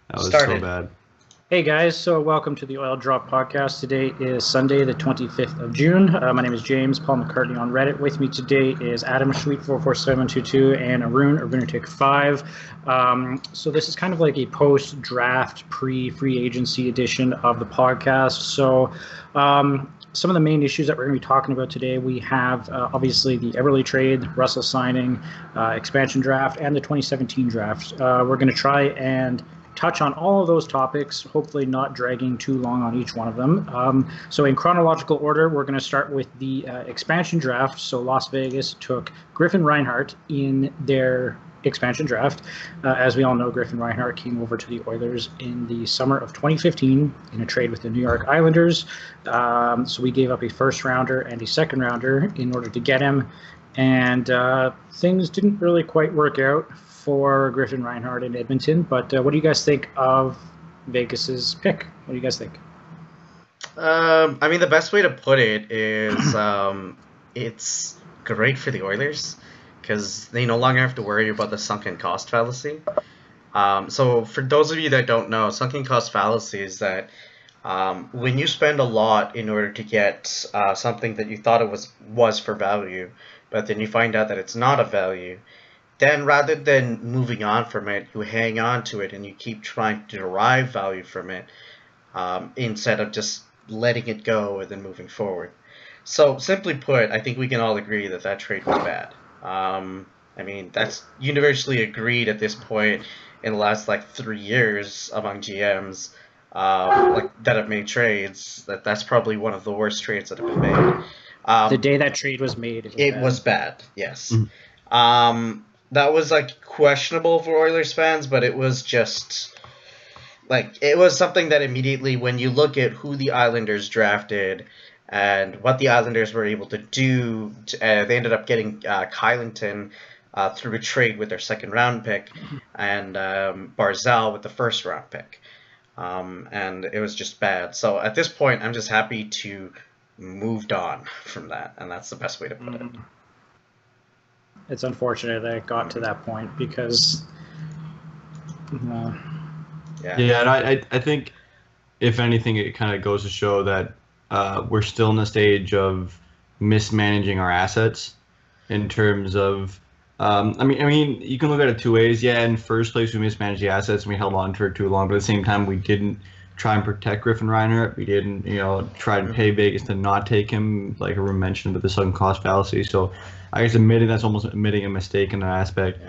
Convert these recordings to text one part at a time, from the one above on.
That was so bad. Hey guys, so welcome to the Oil Drop Podcast. Today is Sunday, the 25th of June. My name is James, Paul McCartney on Reddit. With me today is Adam Sweet 44722 and Arun Arunatic5. So this is kind of like a post-draft, pre-free agency edition of the podcast. So some of the main issues that we're going to be talking about today, we have obviously the Eberle Trade, Russell signing, expansion draft, and the 2017 draft. We're going to try and touch on all of those topics, hopefully not dragging too long on each one of them. So in chronological order, we're going to start with the expansion draft. So Las Vegas took Griffin Reinhart in their expansion draft. As we all know, Griffin Reinhart came over to the Oilers in the summer of 2015 in a trade with the New York Islanders. So we gave up a first rounder and a second rounder in order to get him. And things didn't really quite work out for Griffin Reinhart in Edmonton, but what do you guys think of Vegas's pick? What do you guys think? I mean, the best way to put it is it's great for the Oilers because they no longer have to worry about the sunken cost fallacy. So for those of you that don't know, sunken cost fallacy is that when you spend a lot in order to get something that you thought it was for value, but then you find out that it's not a value, then rather than moving on from it, you hang on to it and you keep trying to derive value from it instead of just letting it go and then moving forward. So simply put, I think we can all agree that that trade was bad. I mean, that's universally agreed at this point in the last 3 years among GMs that have made trades. That's probably one of the worst trades that have been made. The day that trade was made, it was bad. Yes. Mm-hmm. That was questionable for Oilers fans, but it was just it was something that immediately, when you look at who the Islanders drafted and what the Islanders were able to do, they ended up getting Kylington through a trade with their second round pick, and Barzal with the first round pick, and it was just bad. So at this point, I'm just happy to moved on from that, and that's the best way to put it. It's unfortunate that it got to that point because, yeah, and I think if anything, it kind of goes to show that we're still in the stage of mismanaging our assets in terms of. I mean, you can look at it two ways. Yeah, in first place, we mismanaged the assets and we held on to it too long, but at the same time, we didn't try and protect Griffin Reinhart. We didn't, try and pay Vegas to not take him, like Arun mentioned, with the sudden cost fallacy. So I guess that's almost admitting a mistake in that aspect.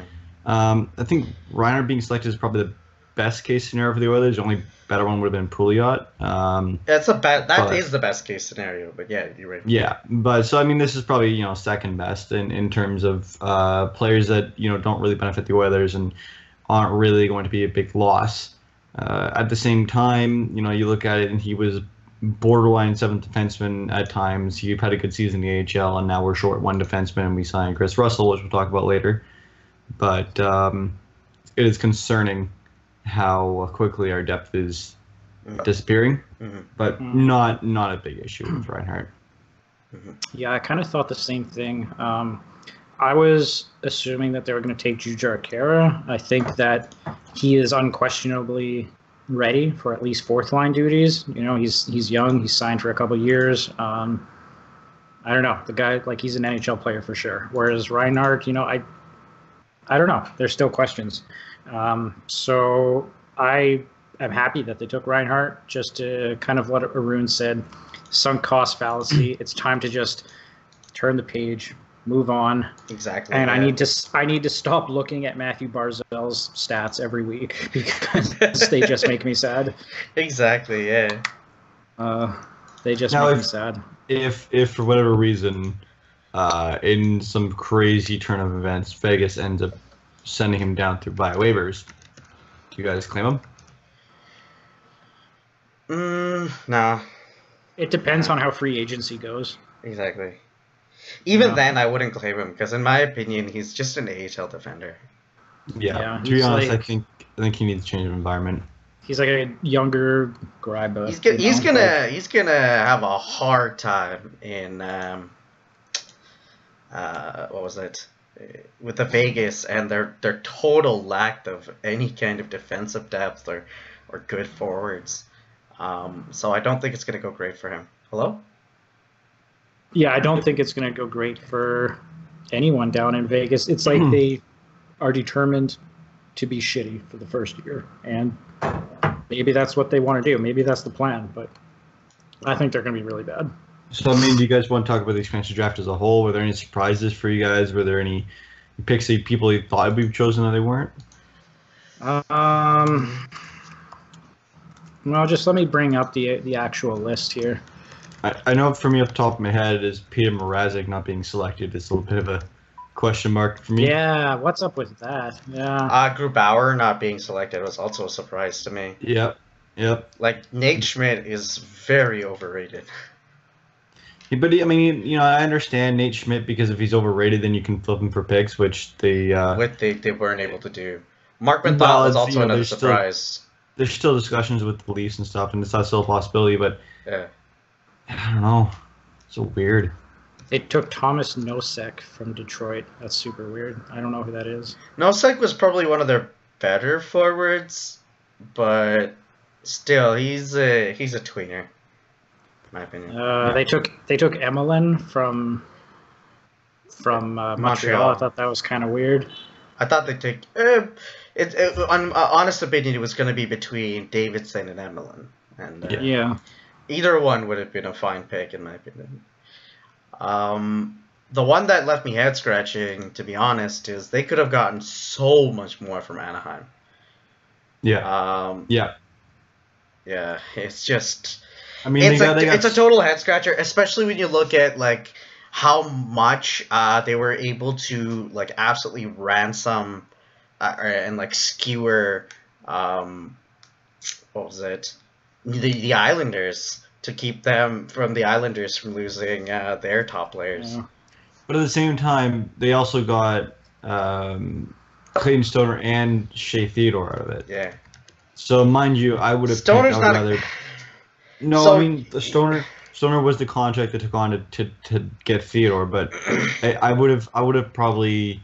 I think Reinhart being selected is probably the best case scenario for the Oilers. The only better one would have been Pouliot. That is the best case scenario, but yeah, you're right. Yeah, but so I mean, this is probably second best in terms of players that don't really benefit the Oilers and aren't really going to be a big loss. At the same time, you look at it, and he was borderline seventh defenseman at times. He had a good season in the AHL, and now we're short one defenseman, and we signed Chris Russell, which we'll talk about later. But it is concerning how quickly our depth is disappearing, but not a big issue with Reinhart. Yeah, I kind of thought the same thing. I was assuming that they were going to take Jujhar Khaira. I think that he is unquestionably ready for at least fourth line duties. He's young. He's signed for a couple of years. I don't know. The guy, he's an NHL player for sure. Whereas Reinhart, I don't know. There's still questions. So I am happy that they took Reinhart, just to kind of what Arun said, sunk cost fallacy. It's time to just turn the page, move on. Exactly. And I need to stop looking at Matthew Barzal's stats every week because they just make me sad. Exactly. Yeah. They just make me sad. If for whatever reason, in some crazy turn of events, Vegas ends up sending him down via waivers, do you guys claim him? No. It depends on how free agency goes. Exactly. Even then, I wouldn't claim him because, in my opinion, he's just an AHL defender. Yeah. To be honest, I think he needs a change of environment. He's like a younger Greiba. He's gonna have a hard time in what was it? with the Vegas and their total lack of any kind of defensive depth or good forwards. So I don't think it's going to go great for him. Hello? Yeah, I don't think it's going to go great for anyone down in Vegas. It's like they are determined to be shitty for the first year, and maybe that's what they want to do. Maybe that's the plan, but I think they're going to be really bad. So, I mean, do you guys want to talk about the expansion draft as a whole? Were there any surprises for you guys? Were there any picks that people you thought would be chosen that they weren't? Well, just let me bring up the actual list here. I know for me, off the top of my head, is Peter Mrazek not being selected. It's a little bit of a question mark for me. Yeah, what's up with that? Yeah. Grubauer not being selected was also a surprise to me. Yep. Like, Nate Schmidt is very overrated. But I mean, I understand Nate Schmidt because if he's overrated, then you can flip him for picks, which they weren't able to do. Mark Menthal was also another surprise. There's still discussions with the Leafs and stuff, and it's not still a possibility. But yeah, I don't know. It's so weird. They took Thomas Nosek from Detroit. That's super weird. I don't know who that is. Nosek was probably one of their better forwards, but still, he's a tweener. My opinion. They took Emelin from Montreal. I thought that was kind of weird. I thought they'd take on honest opinion, it was going to be between Davidson and Emelin, and either one would have been a fine pick in my opinion. The one that left me head scratching, to be honest, is they could have gotten so much more from Anaheim. Yeah. Yeah. It's just. I mean, it's a total head scratcher, especially when you look at like how much they were able to like absolutely ransom and like skewer what was it, the Islanders, to keep them from the Islanders from losing their top players. Yeah. But at the same time, they also got Clayton Stoner and Shea Theodore out of it. Yeah. So mind you, I would have Stoner's picked, not rather. No, so, I mean the Stoner was the contract that took on to get Theodore, but I would have probably,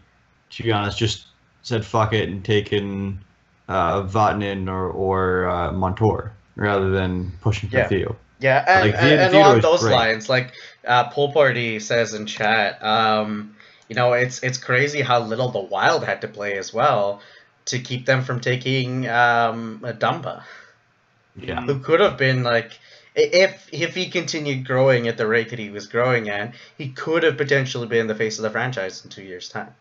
to be honest, just said fuck it and taken Vatanen or Montour rather than pushing for Theo. Yeah, and along those lines, like Pool Party says in chat, it's crazy how little the Wild had to play as well to keep them from taking Dumba. Yeah, who could have been like, if he continued growing at the rate that he was growing at, he could have potentially been the face of the franchise in 2 years' time.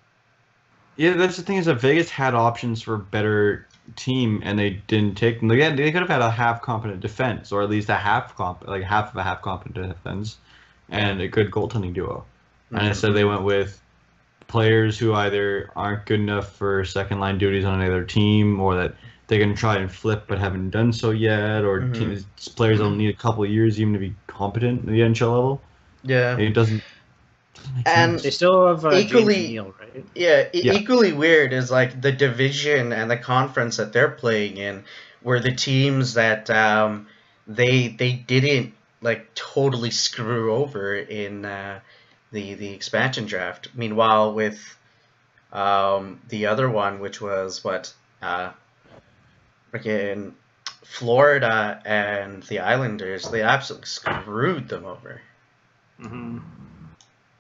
Yeah, that's the thing, is that Vegas had options for a better team and they didn't take them. They could have had a half competent defense, or at least half of a half competent defense, and a good goaltending duo. Mm-hmm. And instead they went with players who either aren't good enough for second line duties on another team, or that they're going to try and flip but haven't done so yet, or players that'll need a couple of years even to be competent at the NHL level. Yeah. It doesn't make sense. They still have equally, James Neal, right? Yeah, equally weird is like the division and the conference that they're playing in were the teams that they didn't like totally screw over in the expansion draft. Meanwhile, with the other one, which was freaking Florida and the Islanders, they absolutely screwed them over. Mm-hmm.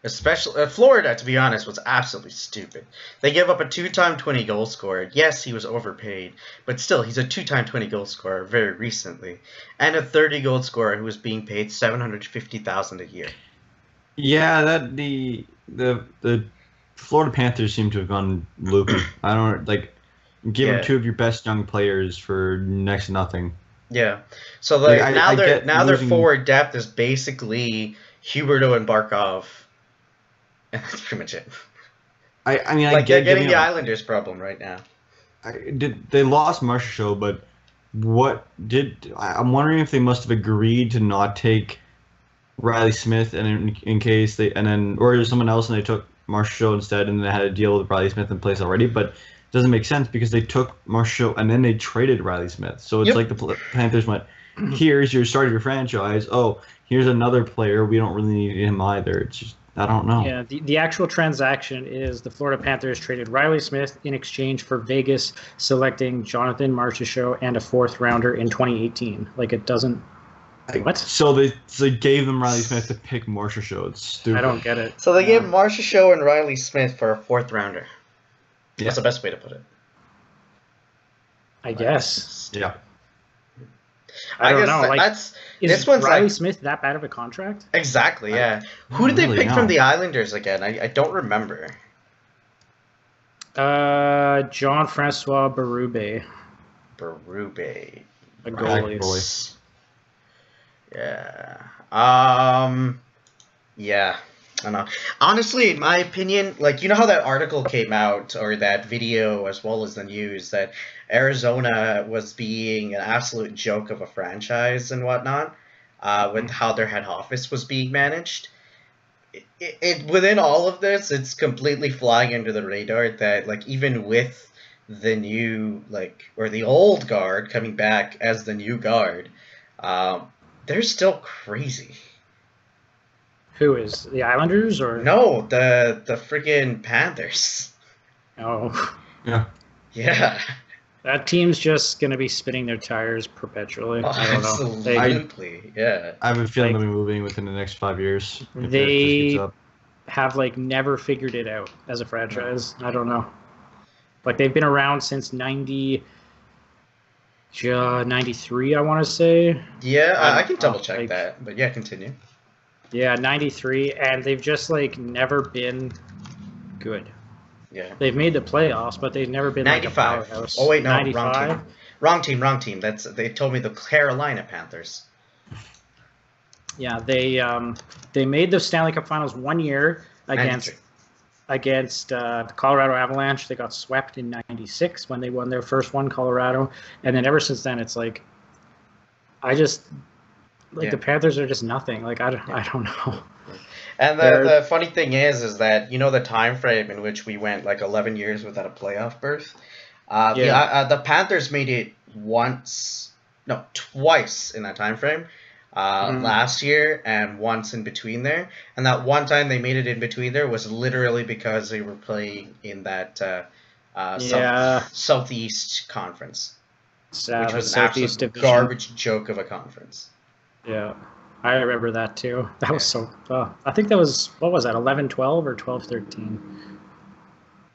Especially Florida, to be honest, was absolutely stupid. They gave up a 2-time 20-goal scorer. Yes, he was overpaid, but still, he's a 2-time 20-goal scorer very recently, and a 30-goal scorer who was being paid $750,000 a year. Yeah, that the Florida Panthers seem to have gone loopy. I don't give them two of your best young players for next to nothing. Yeah, so now their forward depth is basically Huberdeau and Barkov. That's pretty much it. I mean, they're getting the Islanders problem right now. They lost Marchessault, but I'm wondering if they must have agreed to not take Riley Smith, and in case or someone else, and they took Marchessault instead, and they had a deal with Riley Smith in place already. But it doesn't make sense because they took Marchessault and then they traded Riley Smith. So it's like the Panthers went, here's your start of your franchise. Oh, here's another player. We don't really need him either. It's just I don't know. Yeah, the actual transaction is the Florida Panthers traded Riley Smith in exchange for Vegas selecting Jonathan Marchessault and a 4th rounder in 2018. Like, it doesn't. What? So they gave them Riley Smith to pick Marchessault. It's stupid. I don't get it. So they gave Marchessault and Riley Smith for a 4th rounder. Yeah. That's the best way to put it. I guess. Yeah. I don't guess know. Like, that's is this one's Riley like Smith that bad of a contract? exactly. Yeah. Who did they really pick know. from the Islanders again? I don't remember. Jean-Francois Berube, Berube. a goalie. Goalie. Yeah. Yeah. I don't know. Honestly, in my opinion, like, you know how that article came out, or that video as well as the news, that Arizona was being an absolute joke of a franchise and whatnot, with how their head office was being managed. Within all of this, it's completely flying under the radar that, like, even with the new, like, or the old guard coming back as the new guard, they're still crazy. Who is the Islanders or No, the friggin' Panthers. Oh, Yeah. Yeah. that team's just gonna be spinning their tires perpetually. I don't know. Absolutely. Yeah. I have a feeling Like- they'll be moving within the next 5 years. if it just They keeps up. have like never figured it out as a franchise. I don't know. Like, they've been around since 93, I want to say. Yeah, I can don't know, double check like- that, but yeah, continue. Yeah, 93, and they've just like never been good. Yeah. They've made the playoffs, but they've never been like a 95. powerhouse. Oh wait, no, 95. wrong team. They told me the Carolina Panthers. Yeah, they made the Stanley Cup Finals 1 year against 93. The Colorado Avalanche. They got swept in '96 when they won their first one, Colorado, and then ever since then, it's like the Panthers are just nothing. Like, I don't know. And the funny thing is that, you know, the time frame in which we went like 11 years without a playoff berth. The Panthers made it twice in that time frame. Last year and once in between there. And that one time they made it in between there was literally because they were playing in that Southeast Conference, which was an absolute garbage joke of a conference. Yeah, I remember that too. That was so. I think that was, what was that? 11-12 or 12-13?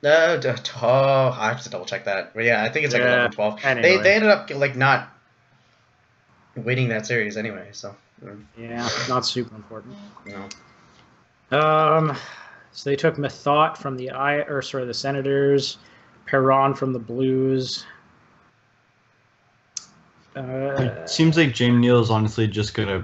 I have to double check that. But yeah, I think it's like 11-12. Anyway. They ended up like not winning that series anyway. So yeah, not super important. No. So they took Methot from the Senators, Perron from the Blues. It seems like James Neal's honestly just gonna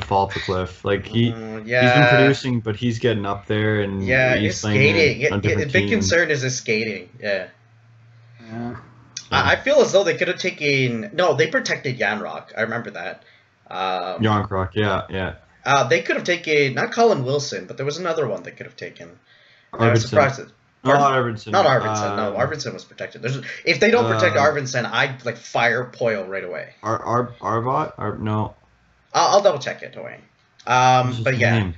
fall off the cliff. Like he's been producing, but he's getting up there and he's his skating. on different Big teams. concern is his skating. Yeah. Yeah. I feel as though they could have taken. No, they protected Yanrock. I remember that. Yanrock, yeah. They could have taken not Colin Wilson, but there was another one they could have taken. I was Arvidsson. surprised. Not Arvidsson. Not Arvidsson. No, Arvidsson was protected. If they don't protect Arvidsson, I'd like fire Poyle right away. Arbot? No. I'll double check it, Dwayne. But yeah, name?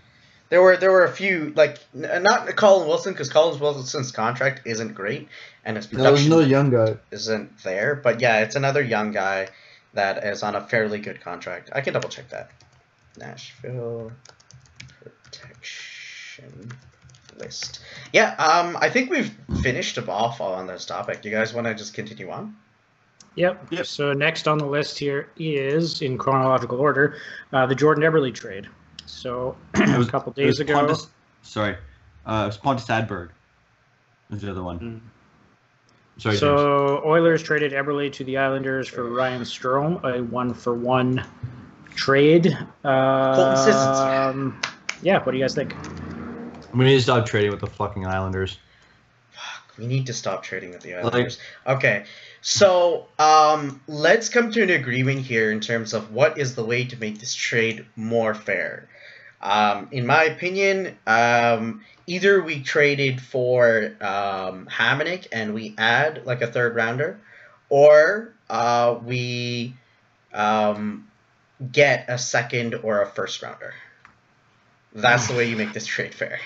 there were a few, like, not Colin Wilson, because Colin Wilson's contract isn't great and his production another young guy. isn't there. But yeah, it's another young guy that is on a fairly good contract. I can double check that. Nashville protection list. Yeah, I think we've finished off on this topic. Do you guys want to just continue on? Yep. So next on the list here is, in chronological order, the Jordan Eberle trade. So a couple days ago. It was Pontus Adberg. Was the other one. Sorry, so James. Oilers traded Eberle to the Islanders for Ryan Strome, a 1-for-1 trade. Colton Sissons. Yeah, what do you guys think? We need to stop trading with the fucking Islanders. Fuck, we need to stop trading with the Islanders. Okay, so let's come to an agreement here in terms of what is the way to make this trade more fair. In my opinion, either we traded for Hamonic and we add like a third rounder, or we get a second or a first rounder. That's the way you make this trade fair.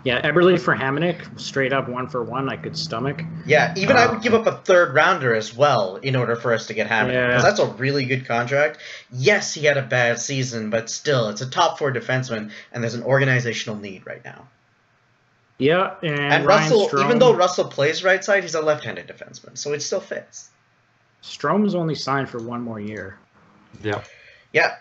Yeah, Eberle for Hamonic, straight up 1-for-1, I could stomach. Yeah, even I would give up a third rounder as well in order for us to get Hamonic, because that's a really good contract. Yes, he had a bad season, but still, it's a top 4 defenseman, and there's an organizational need right now. Yeah, and Russell, even though Russell plays right side, he's a left-handed defenseman, so it still fits. Strom's only signed for 1 more year. Yeah. Yeah.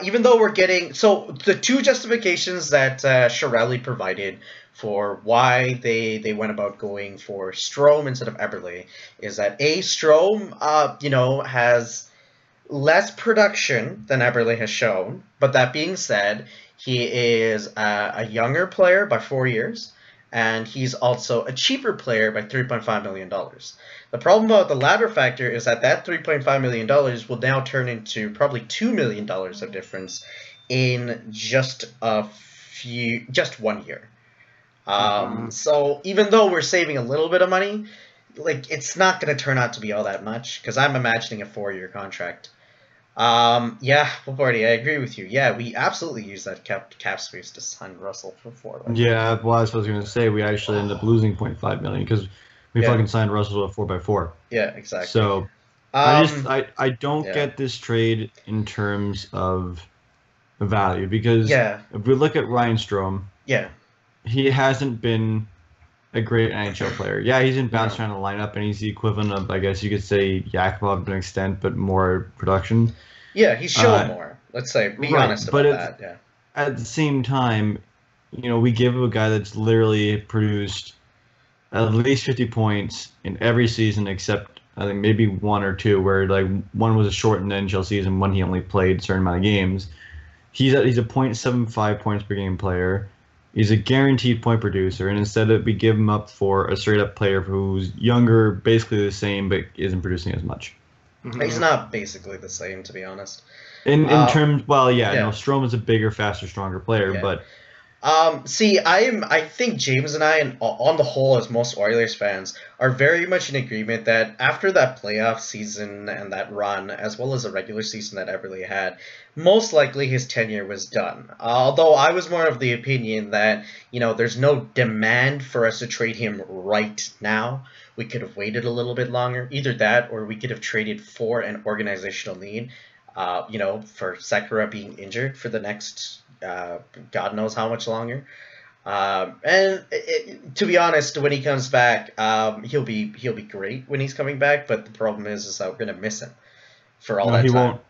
Even though we're getting... So, the 2 justifications that Chiarelli provided for why they went about going for Strome instead of Eberle is that, A, Strome, has less production than Eberle has shown. But that being said, he is a younger player by 4 years. And he's also a cheaper player by $3.5 million. The problem about the latter factor is that $3.5 million will now turn into probably $2 million of difference in just 1 year. So even though we're saving a little bit of money, it's not going to turn out to be all that much, because I'm imagining a 4-year contract. Yeah, Laporte, I agree with you. Yeah, we absolutely use that cap space to sign Russell for 4. Yeah, well, that's what I was going to say. We actually ended up losing $0.5 million because we fucking signed Russell to a 4x4. Yeah, exactly. So I don't get this trade in terms of value, because if we look at Ryan Strome, he hasn't been a great NHL player. Yeah, he's in bounce around the lineup, and he's the equivalent of, I guess you could say, Yakupov to an extent, but more production. Yeah, he's shown more. Let's say, be honest about that. Yeah. At the same time, we give a guy that's literally produced at least 50 points in every season, except I think maybe 1 or 2, where one was a shortened NHL season, one he only played a certain amount of games. He's a 0.75 points per game player. He's a guaranteed point producer, and instead we give him up for a straight-up player who's younger, basically the same, but isn't producing as much. He's not basically the same, to be honest. In terms, Strome is a bigger, faster, stronger player, but... See, I think James and I, and on the whole, as most Oilers fans, are very much in agreement that after that playoff season and that run, as well as the regular season that Eberle had, most likely his tenure was done. Although I was more of the opinion that, there's no demand for us to trade him right now. We could have waited a little bit longer. Either that, or we could have traded for an organizational need, for Sekera being injured for the next... God knows how much longer. To be honest, when he comes back, he'll be great when he's coming back. But the problem is that we're gonna miss him for all that time. He won't.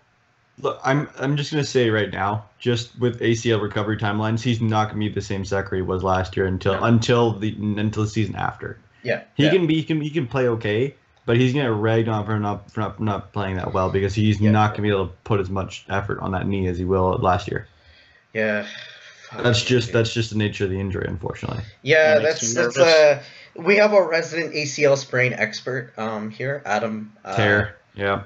Look, I'm just gonna say right now, just with ACL recovery timelines, he's not gonna be the same Sekera he was last year until the season after. Yeah, he can play okay, but he's gonna ragged on for not playing that well, because he's not gonna be able to put as much effort on that knee as he will last year. Yeah, that's just the nature of the injury, unfortunately. Yeah, that's we have a resident ACL sprain expert here, Adam. Tear, yeah.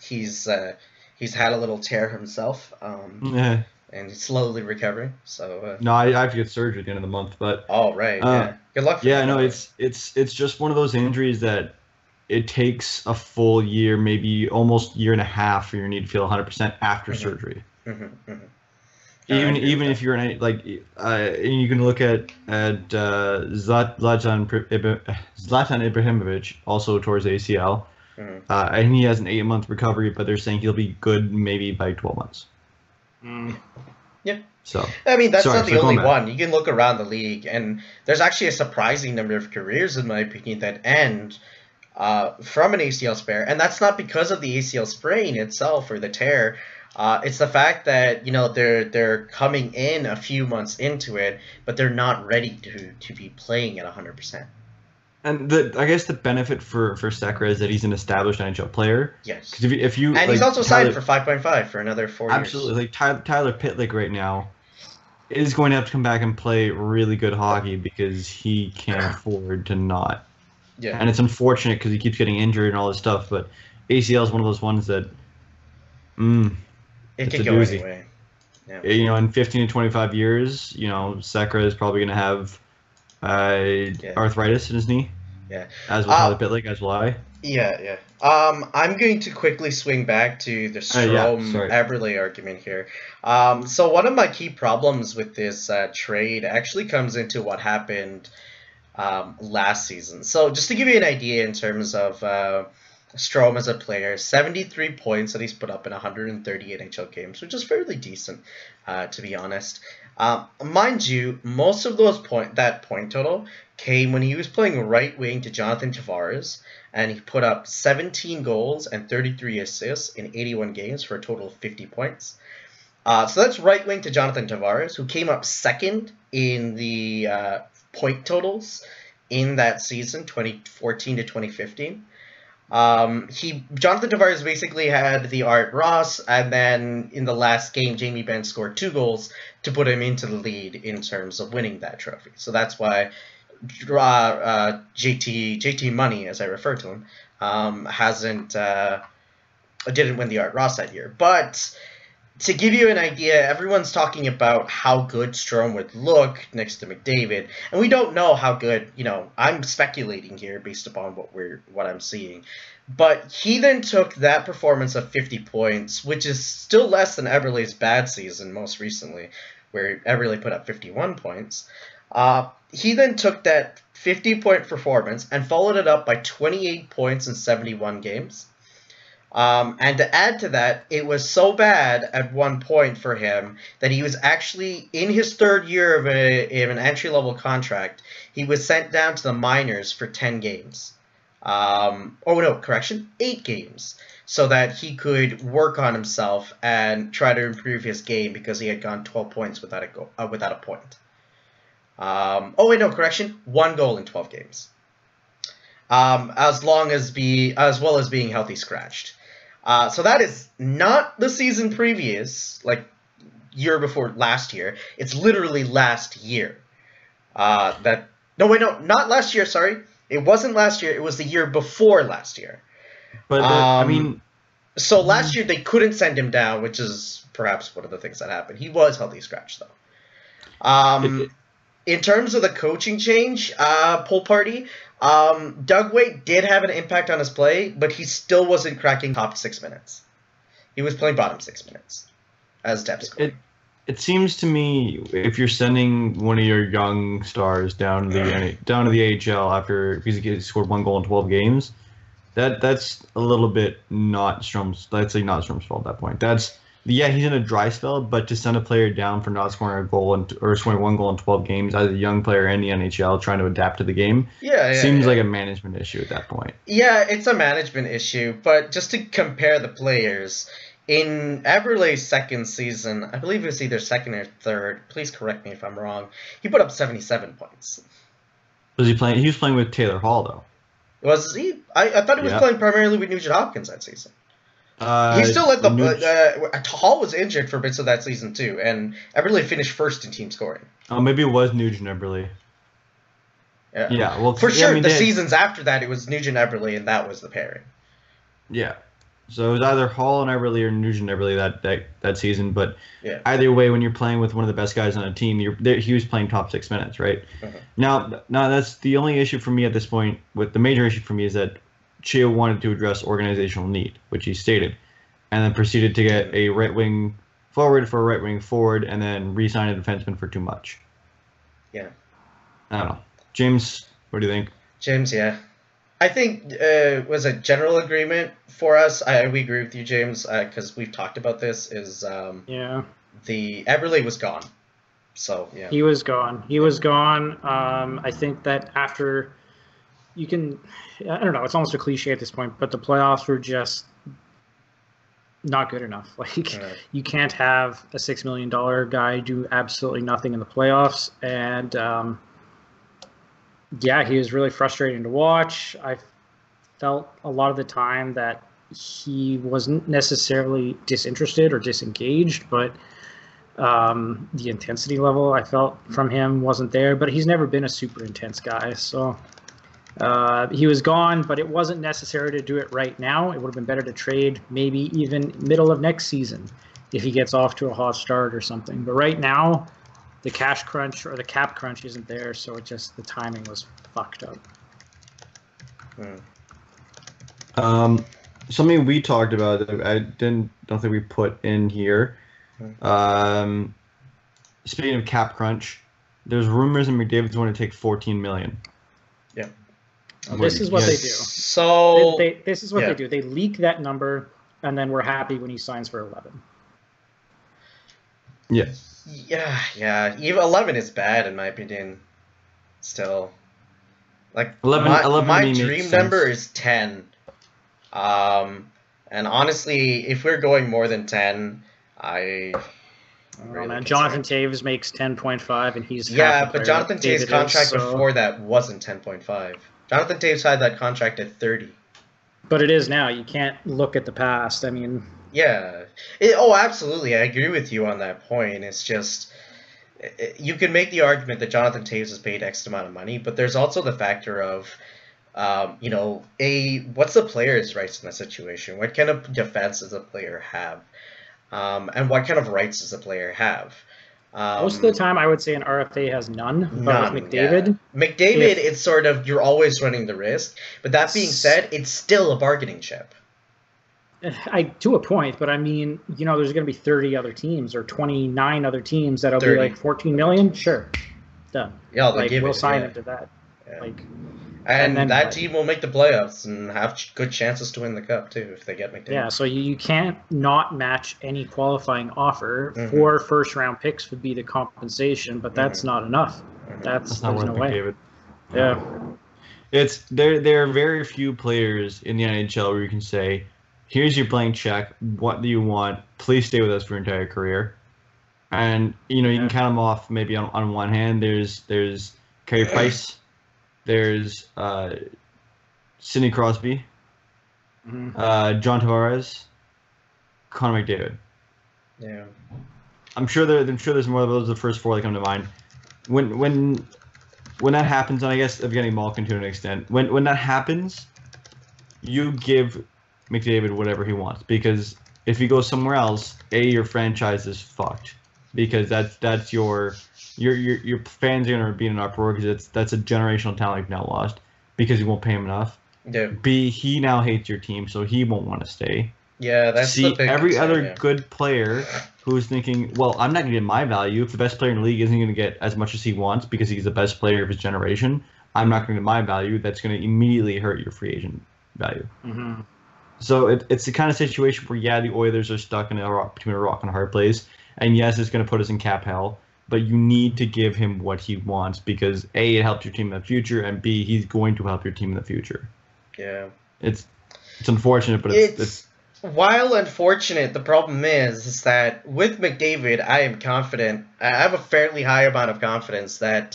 He's had a little tear himself, and he's slowly recovering. So no, I have to get surgery at the end of the month, but yeah, good luck. It's just one of those injuries that it takes a full year, maybe almost year and a half, for your knee to feel 100% after surgery. Even if you're in you can look at Zlatan Ibrahimovic, also towards ACL, and he has an 8-month recovery, but they're saying he'll be good maybe by 12 months. Yeah. So I mean, that's not the only one. You can look around the league, and there's actually a surprising number of careers, in my opinion, that end from an ACL sprain, and that's not because of the ACL sprain itself or the tear. It's the fact that they're coming in a few months into it, but they're not ready to be playing at 100%. And I guess the benefit for Sekera is that he's an established NHL player. Yes. Because if you and he's also signed for 5.5 for another 4 years. Absolutely, Tyler Pitlick right now is going to have to come back and play really good hockey, because he can't afford to not. Yeah. And it's unfortunate because he keeps getting injured and all this stuff, but ACL is one of those ones that. It can go anyway. Yeah. In 15 to 25 years, Sekera is probably going to have arthritis in his knee. Yeah. As will Tyler Pitlick, as will I. Yeah, yeah. I'm going to quickly swing back to the Eberle argument here. So one of my key problems with this trade actually comes into what happened last season. So just to give you an idea in terms of Strome as a player, 73 points that he's put up in 130 NHL games, which is fairly decent, to be honest. Mind you, most of that point total came when he was playing right wing to Jonathan Tavares, and he put up 17 goals and 33 assists in 81 games for a total of 50 points. So that's right wing to Jonathan Tavares, who came up second in the point totals in that season, 2014 to 2015. Jonathan Tavares basically had the Art Ross, and then in the last game, Jamie Benn scored 2 goals to put him into the lead in terms of winning that trophy. So that's why JT Money, as I refer to him, didn't win the Art Ross that year. But to give you an idea, everyone's talking about how good Strome would look next to McDavid, and we don't know how good. I'm speculating here based upon what I'm seeing. But he then took that performance of 50 points, which is still less than Eberle's bad season most recently, where Eberle put up 51 points. He then took that 50-point performance and followed it up by 28 points in 71 games. And to add to that, it was so bad at one point for him that he was actually, in his third year of an entry-level contract, he was sent down to the minors for 10 games. 8 games, so that he could work on himself and try to improve his game because he had gone 12 points without a point. 1 goal in 12 games. As well as being healthy scratched. So that is not the season previous, like year before last year. It's literally last year. Not last year, sorry. It wasn't last year, it was the year before last year. But so last year they couldn't send him down, which is perhaps one of the things that happened. He was healthy scratched though. In terms of the coaching change, pool party, Doug Weight did have an impact on his play, but he still wasn't cracking top 6 minutes. He was playing bottom 6 minutes as depth scorer. It seems to me if you're sending one of your young stars down to the AHL because he scored 1 goal in 12 games, that's a little bit not Strome's. That's like not Strome's fault at that point. He's in a dry spell, but to send a player down for not scoring a goal or scoring 1 goal in 12 games as a young player in the NHL trying to adapt to the game seems like a management issue at that point. Yeah, it's a management issue, but just to compare the players, in Eberle's second season, I believe it was either second or third, please correct me if I'm wrong, he put up 77 points. Was he playing? He was playing with Taylor Hall, though. Was he? I thought he was playing primarily with Nugent Hopkins that season. He still let Hall was injured for bits of that season too, and Eberle finished first in team scoring. Oh, maybe it was Nugent Eberle. Yeah, well, for sure. The seasons after that, it was Nugent Eberle, and that was the pairing. Yeah, so it was either Hall and Eberle or Nugent Eberle that season. But either way, when you're playing with one of the best guys on a team, he was playing top 6 minutes, right? Uh-huh. Now that's the only issue for me at this point. The major issue for me is that Chio wanted to address organizational need, which he stated, and then proceeded to get a right-wing forward for a right-wing forward, and then re-sign a defenseman for too much. Yeah. I don't know. James, what do you think? James, yeah. I think it was a general agreement for us. We agree with you, James, because we've talked about this, the Eberle was gone. So, yeah. He was gone. I think that after... I don't know, it's almost a cliche at this point, but the playoffs were just not good enough. You can't have a $6 million guy do absolutely nothing in the playoffs. And, he was really frustrating to watch. I felt a lot of the time that he wasn't necessarily disinterested or disengaged, but the intensity level I felt from him wasn't there. But he's never been a super intense guy, so... he was gone, but it wasn't necessary to do it right now. It would have been better to trade maybe even middle of next season if he gets off to a hot start or something. But right now, the cash crunch or the cap crunch isn't there, so the timing was fucked up. Something we talked about that I don't think we put in here. Speaking of cap crunch, there's rumors that McDavid's going to take $14 million. Yeah. This is what they do. So this is what they do. They leak that number, and then we're happy when he signs for 11. Yeah. Yeah. Even 11 is bad in my opinion. Still, like 11 my dream number is 10. And honestly, if we're going more than 10, Jonathan Toews makes 10.5, and he's but Jonathan Toews' contract before that wasn't 10.5. Jonathan Toews had that contract at 30. But it is now. You can't look at the past. I mean, yeah. Absolutely. I agree with you on that point. It's just you can make the argument that Jonathan Toews is paid X amount of money, but there's also the factor of, what's the player's rights in that situation? What kind of defense does a player have? And what kind of rights does a player have? Most of the time, I would say an RFA has none. But with McDavid, it's sort of, you're always running the risk. But that being said, it's still a bargaining chip. To a point, but I mean, there's going to be 30 other teams or 29 other teams that'll be like 14 million. Sure, done. Yeah, we'll sign him to that. Yeah. And then that team will make the playoffs and have good chances to win the cup too if they get McDavid. Yeah, so you can't not match any qualifying offer. 4 first-round picks would be the compensation, but that's not enough. That's not worth McDavid. Yeah, there are very few players in the NHL where you can say, here's your blank check. What do you want? Please stay with us for your entire career. And you can count them off maybe on one hand. There's Carey Price. There's Sidney Crosby, John Tavares, Connor McDavid. Yeah. I'm sure there's more of those. The first 4 that come to mind. When that happens, and I guess I'm getting Malkin to an extent. When that happens, you give McDavid whatever he wants, because if he goes somewhere else, your franchise is fucked, because that's your fans are gonna be in an uproar because that's a generational talent you've now lost because you won't pay him enough. Yeah. B, he now hates your team, so he won't want to stay. Yeah, that's the big every concern, other good player who's thinking, well, I'm not gonna get my value if the best player in the league isn't gonna get as much as he wants because he's the best player of his generation. I'm not gonna get my value. That's gonna immediately hurt your free agent value. So it's the kind of situation where the Oilers are stuck in between a rock and a hard place, and yes, it's gonna put us in cap hell. But you need to give him what he wants because A, it helps your team in the future, and B, he's going to help your team in the future. Yeah. It's unfortunate, but it's while unfortunate, the problem is that with McDavid, I am confident. I have a fairly high amount of confidence that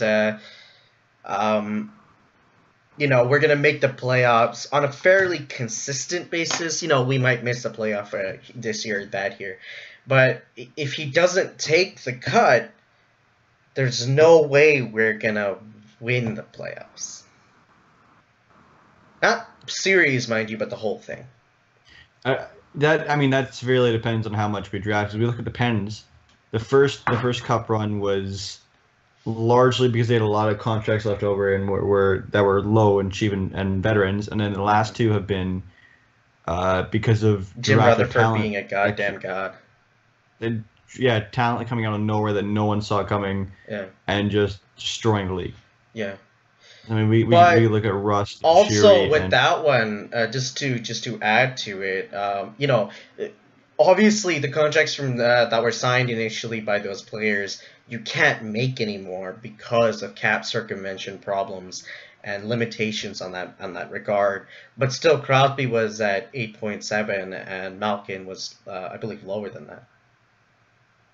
we're gonna make the playoffs on a fairly consistent basis. We might miss the playoff this year or that year, but if he doesn't take the cut, there's no way we're gonna win the playoffs. Not series, mind you, but the whole thing. That severely depends on how much we draft. As we look at the Pens, the first cup run was largely because they had a lot of contracts left over and that were low and cheap and veterans, and then the last 2 have been because of Jim Rutherford talent, being a goddamn god. Talent coming out of nowhere that no one saw coming, and just destroying the league. Yeah. I mean, we look at Rust. Also, with that one, just to add to it, obviously the contracts from that were signed initially by those players, you can't make anymore because of cap circumvention problems and limitations on that regard. But still, Crosby was at 8.7, and Malkin was, I believe, lower than that.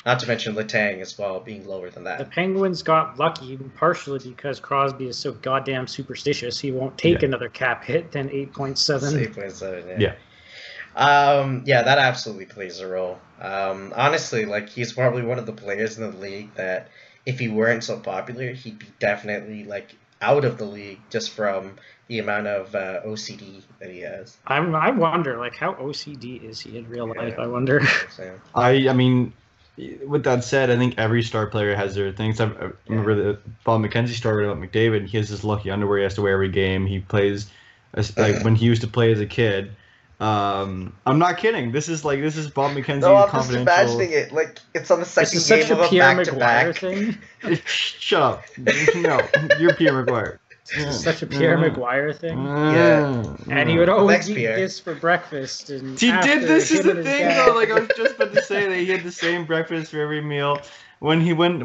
Not to mention Letang as well, being lower than that. The Penguins got lucky partially because Crosby is so goddamn superstitious. He won't take another cap hit than 8.7. 8.7, yeah. That absolutely plays a role. Honestly, he's probably one of the players in the league that if he weren't so popular, he'd be definitely out of the league just from the amount of OCD that he has. I wonder, how OCD is he in real life? I wonder. I mean, with that said, I think every star player has their things. I remember that Bob McKenzie started about McDavid. He has his lucky underwear he has to wear every game. He plays like when he used to play as a kid. I'm not kidding. This is Bob McKenzie's No, I'm just confidential. imagining it like it's on the This is second such game a of a Pierre back-to-back. Maguire thing. Shut up. No, you're Pierre Maguire. This is such a Pierre Maguire thing. Yeah. And he would always Thanks, eat Pierre. this for breakfast. And He did. This is him the and his thing, dad- though. Like I was just about to say that he had the same breakfast for every meal. When he would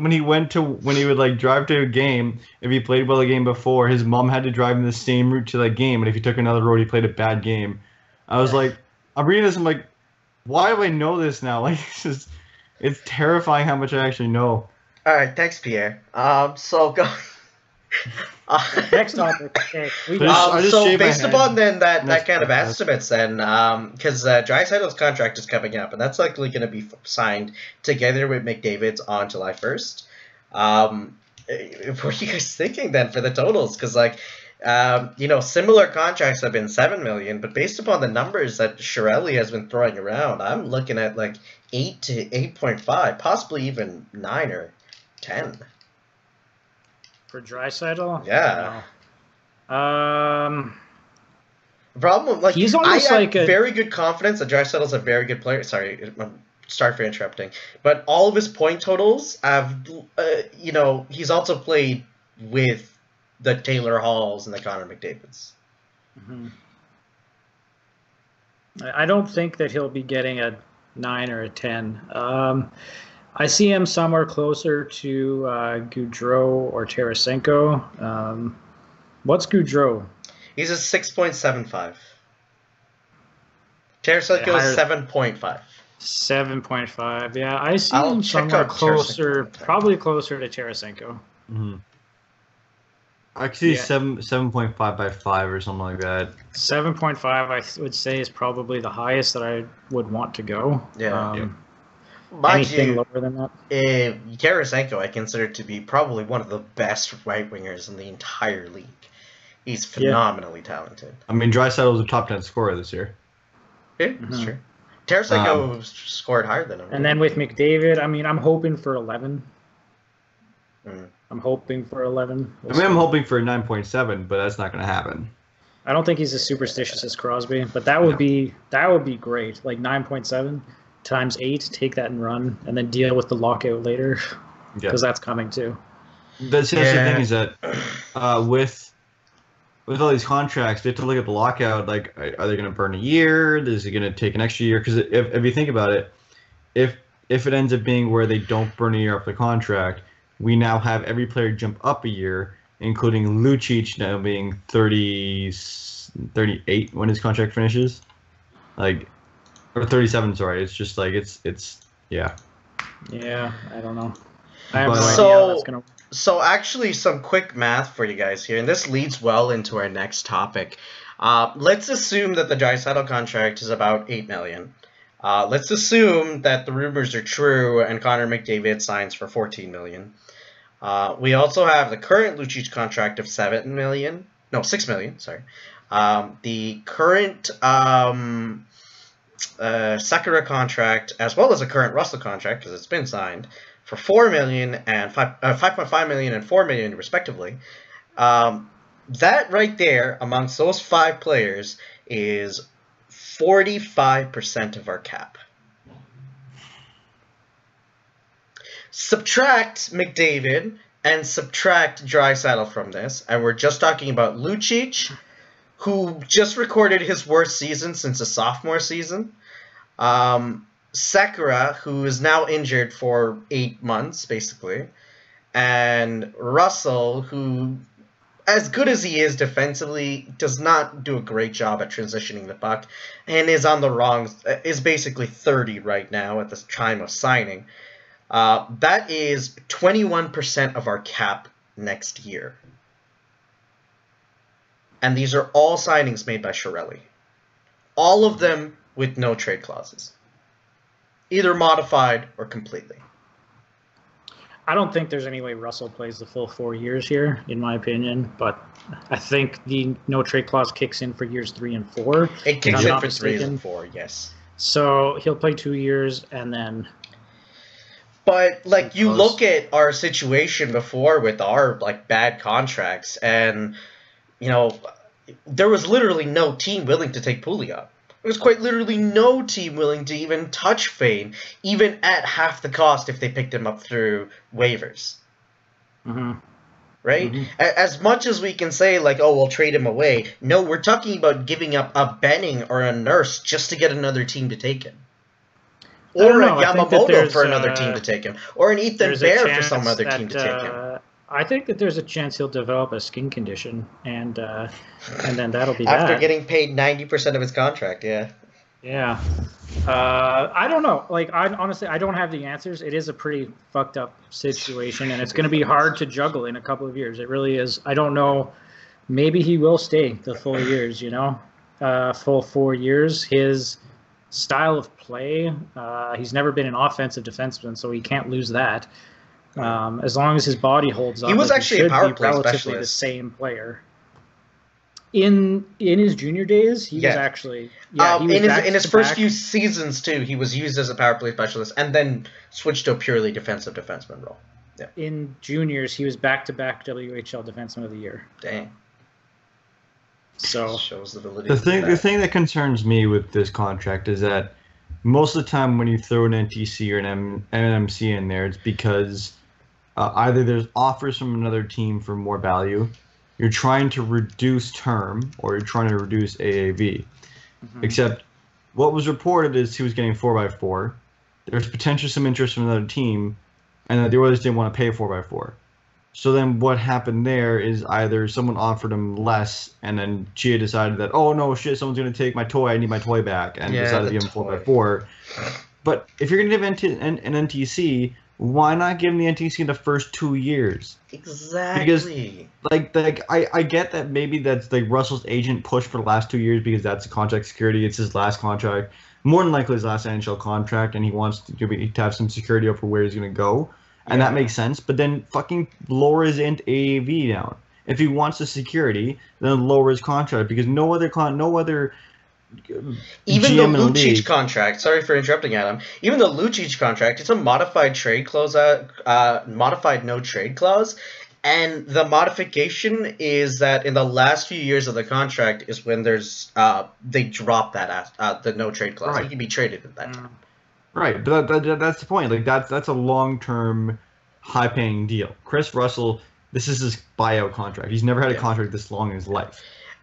like drive to a game, if he played well a game before, his mom had to drive him the same route to that game. And if he took another road, he played a bad game. I was like, I'm reading this. I'm like, why do I know this now? Like, it's terrifying how much I actually know. All right, thanks, Pierre. So go. Next topic. Okay. I just So shaved my based head. upon then that Next kind of podcast. estimates then, because Draisaitl's contract is coming up, and that's likely going to be signed together with McDavid's on July 1st. What are you guys thinking then for the totals? Because similar contracts have been $7 million, but based upon the numbers that Chiarelli has been throwing around, I'm looking at like 8 to 8.5, possibly even 9 or 10. For Draisaitl? Yeah. No. Problem, like, He's I almost have like a- very good confidence that Draisaitl's a very good player. Sorry, sorry for interrupting. But all of his point totals have, he's also played with the Taylor Halls and the Connor McDavids. Mm-hmm. I don't think that he'll be getting a 9 or a 10. I see him somewhere closer to Gaudreau or Tarasenko. What's Gaudreau? He's a 6.75. Tarasenko is 7.5. 7.5. Yeah, I see I'll him check somewhere out closer, Tarasenko. probably closer to Tarasenko. Mm-hmm. Actually, Yeah. 7.5 by 5 or something like that. 7.5, I would say, is probably the highest that I would want to go. Yeah. Mind Anything you, lower than that? Tarasenko I consider to be probably one of the best right wingers in the entire league. He's phenomenally talented. I mean, Draisaitl was a top 10 scorer this year. Yeah, that's true. Tarasenko scored higher than him. And then with McDavid, I mean, I'm hoping for 11. Mm. I'm hoping for 11. I mean, I'm hoping for a 9.7, but that's not going to happen. I don't think he's as superstitious as Crosby, but that would be great. Like 9.7 times 8, take that and run, and then deal with the lockout later, because that's coming too. That's the thing is that with all these contracts, we have to look at the lockout. Like, are they going to burn a year? Is it going to take an extra year? Because if you think about it, if it ends up being where they don't burn a year off the contract, we now have every player jump up a year, including Lucic now being 38 when his contract finishes. Like, or 37, sorry. It's just like, it's yeah. Yeah, I don't know. I have no But, idea how that's going to. So actually, some quick math for you guys here, and this leads well into our next topic. Let's assume that the Draisaitl contract is about $8 million. Let's assume that the rumors are true and Connor McDavid signs for $14 million. We also have the current Lucic contract of $6 million. Sorry. The current Sakura contract, as well as the current Russell contract, because it's been signed, for $4 million and 5.5 million and $4 million respectively. That right there, amongst those 5 players, is 45% of our cap. Subtract McDavid and subtract Draisaitl from this, and we're just talking about Lucic, who just recorded his worst season since a sophomore season. Sakura, who is now injured for 8 months, basically. And Russell, who, as good as he is defensively, does not do a great job at transitioning the puck, and is basically 30 right now at the time of signing. That is 21% of our cap next year. And these are all signings made by Chiarelli. All of them with no trade clauses. Either modified or completely. I don't think there's any way Russell plays the full 4 years here, in my opinion. But I think the no trade clause kicks in for years 3 and 4. It kicks in for 3 and 4, yes. So he'll play 2 years and then. But like you look at our situation before with our like bad contracts, and there was literally no team willing to take Pouliot. There was quite literally no team willing to even touch Fane, even at half the cost if they picked him up through waivers. Mm-hmm. Right? Mm-hmm. As much as we can say, like, oh, we'll trade him away, no, we're talking about giving up a Benning or a Nurse just to get another team to take him. Or a Yamamoto for another team to take him. Or an Ethan Bear for some other team to take him. I think that there's a chance he'll develop a skin condition, and then that'll be After getting paid 90% of his contract, yeah. Yeah. I don't know. Like, honestly, I don't have the answers. It is a pretty fucked up situation, and it's going to be hard to juggle in a couple of years. It really is. I don't know. Maybe he will stay the full years, full 4 years. His style of play, he's never been an offensive defenseman, so he can't lose that. As long as his body holds up, he was actually a power play relatively specialist. The same player. In his junior days, he was actually he was in his first few seasons too. He was used as a power play specialist and then switched to a purely defensive defenseman role. Yeah. In juniors, he was back-to-back WHL Defenseman of the Year. Dang. So shows the ability. The thing that concerns me with this contract is that most of the time when you throw an NTC or an MMC in there, it's because either there's offers from another team for more value, you're trying to reduce term, or you're trying to reduce AAV. Mm-hmm. Except what was reported is he was getting 4x4. There's potentially some interest from another team, and that the Oilers didn't want to pay 4x4. So then what happened there is either someone offered him less, and then Chia decided that, oh no, shit, someone's going to take my toy, I need my toy back, and decided to give him 4x4. But if you're going to give an NTC, why not give him the NTC in the first 2 years? Exactly. Because, I get that maybe that's like Russell's agent pushed for the last 2 years because that's the contract security. It's his last contract, more than likely his last NHL contract, and he wants to have some security over where he's going to go. And that makes sense, but then fucking lower his AAV down. If he wants the security, then lower his contract, because no other even the Lucic contract. Sorry for interrupting, Adam. Even the Lucic contract, it's a modified trade clause, modified no trade clause, and the modification is that in the last few years of the contract is when there's they drop that the no trade clause. Right. He can be traded at that time. Right, but that's the point. Like that's a long-term, high-paying deal. Chris Russell, this is his buyout contract. He's never had a contract this long in his life.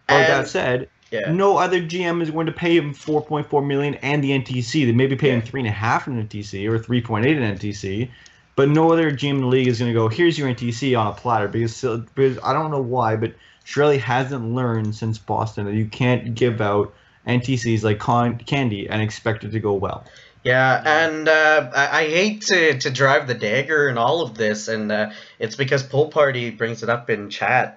But that said, no other GM is going to pay him $4.4 million and the NTC. They maybe pay him $3.5 in NTC or $3.8 in NTC, but no other GM in the league is going to go, here's your NTC on a platter, because I don't know why, but Shirley hasn't learned since Boston that you can't give out NTCs like candy and expect it to go well. Yeah, and I hate to drive the dagger in all of this, and it's because Pool Party brings it up in chat.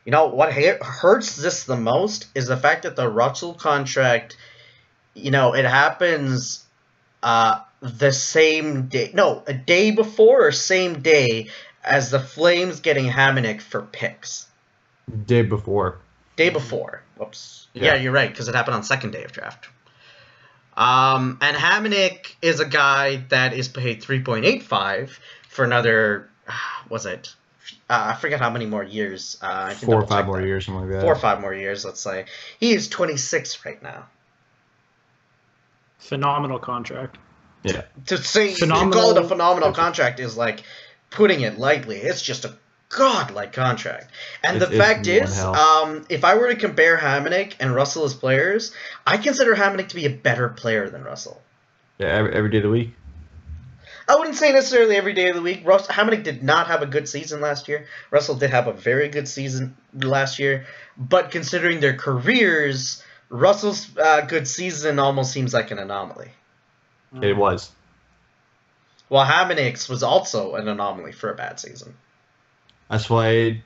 What hurts this the most is the fact that the Russell contract, it happens the same day. No, a day before or same day as the Flames getting Hamonic for picks. Day before. Whoops. Yeah, you're right, because it happened on second day of draft. And Hamonic is a guy that is paid $3.85 for another, I forget how many more years. 4 or 5 more years, something like that. 4 or 5 more years, let's say. He is 26 right now. Phenomenal contract. Yeah. To call it a phenomenal contract is like putting it lightly. It's just a godlike contract. And the fact is, if I were to compare Hamonic and Russell as players, I consider Hamonic to be a better player than Russell. Yeah, every day of the week. I wouldn't say necessarily every day of the week. Hamonic did not have a good season last year. Russell did have a very good season last year. But considering their careers, Russell's good season almost seems like an anomaly. It was. Well, Hamonic's was also an anomaly for a bad season. That's why,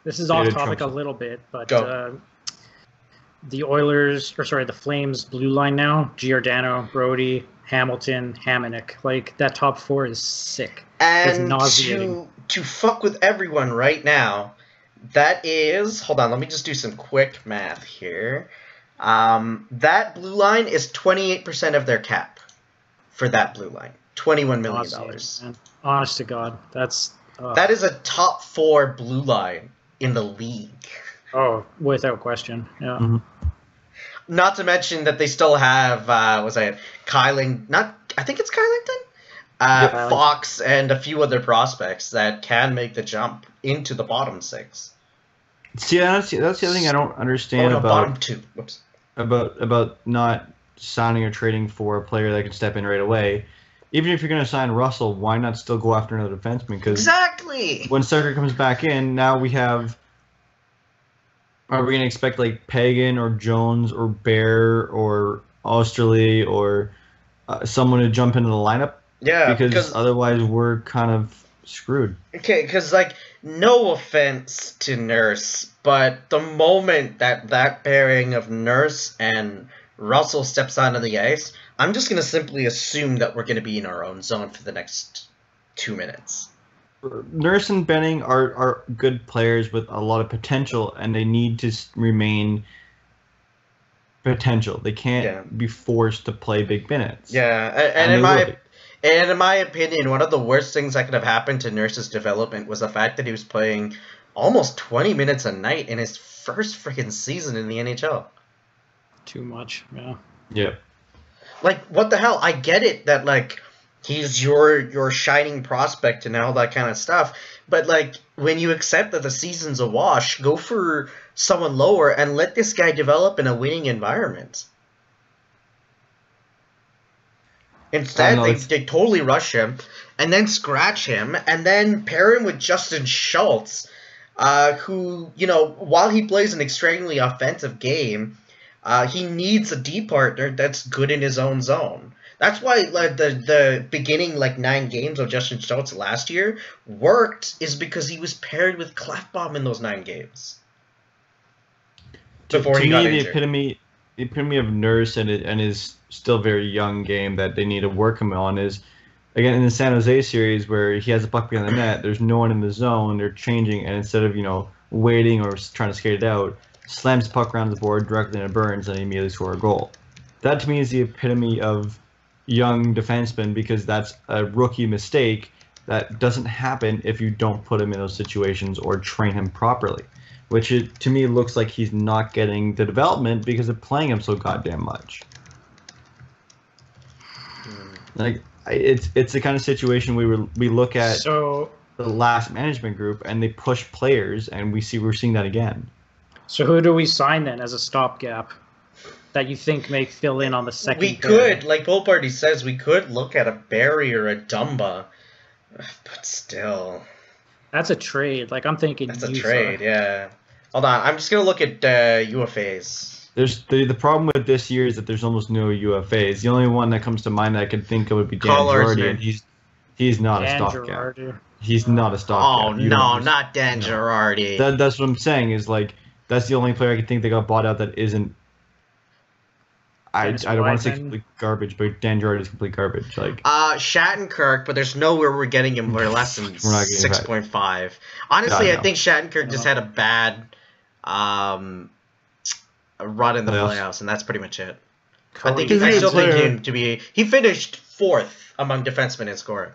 this is off topic a little bit, but the Flames blue line now, Giordano, Brody, Hamilton, Hamonic. Like, that top four is sick. And it's nauseating. To fuck with everyone right now, that is... Hold on, let me just do some quick math here. That blue line is 28% of their cap for that blue line. $21 million. Honest to God, that is a top 4 blue line in the league. Oh, without question. Yeah. Mm-hmm. Not to mention that they still have I think it's Kylington, Fox, and a few other prospects that can make the jump into the bottom 6. See, that's the other thing I don't understand about bottom 2. Whoops. About not signing or trading for a player that can step in right away. Even if you're going to sign Russell, why not still go after another defenseman? Because exactly. When Sucker comes back in, now we have. Are we going to expect like Pagan or Jones or Bear or Osterley or someone to jump into the lineup? Yeah, because otherwise we're kind of screwed. Okay, because like, no offense to Nurse, but the moment that pairing of Nurse and Russell steps onto the ice, I'm just going to simply assume that we're going to be in our own zone for the next 2 minutes. Nurse and Benning are good players with a lot of potential, and they need to remain potential. They can't be forced to play big minutes. Yeah, and in my opinion, one of the worst things that could have happened to Nurse's development was the fact that he was playing almost 20 minutes a night in his first freaking season in the NHL. Too much, yeah. Yeah. Like, what the hell? I get it that, like, he's your shining prospect and all that kind of stuff, but, like, when you accept that the season's a wash, go for someone lower and let this guy develop in a winning environment. Instead, they totally rush him and then scratch him and then pair him with Justin Schultz, who, you know, while he plays an extremely offensive game, he needs a D partner that's good in his own zone. That's why like the beginning 9 games of Justin Schultz last year worked, is because he was paired with Clefbaum in those 9 games. Before he got injured. The epitome of Nurse and his still very young game that they need to work him on is, again, in the San Jose series where he has a puck behind the net, there's no one in the zone, they're changing, and instead of, waiting or trying to skate it out, slams the puck around the board directly into Burns and immediately score a goal. That to me is the epitome of young defenseman, because that's a rookie mistake that doesn't happen if you don't put him in those situations or train him properly. Which to me looks like he's not getting the development because they're playing him so goddamn much. Like it's the kind of situation we look at the last management group and they push players and we're seeing that again. So who do we sign then as a stopgap that you think may fill in on the second? We could, like Bull Party says, we could look at a Barry or a Dumba, but still. That's a trade. Like, I'm thinking that's a trade, yeah. Hold on, I'm just gonna look at UFAs. There's the problem with this year is that there's almost no UFAs. The only one that comes to mind that I could think of would be Dan Girardi, and he's not a stopgap. He's not a stopgap. Oh no, not Dan Girardi. That's what I'm saying. Is like that's the only player I can think that got bought out that isn't. I don't want to say complete garbage, but Dan Girardi is complete garbage. Like Shattenkirk, but there's nowhere we're getting him for less than 6.5. Honestly, I think Shattenkirk just had a bad run in the playoffs, and that's pretty much it. I still think him to be. He finished 4th among defensemen in scoring.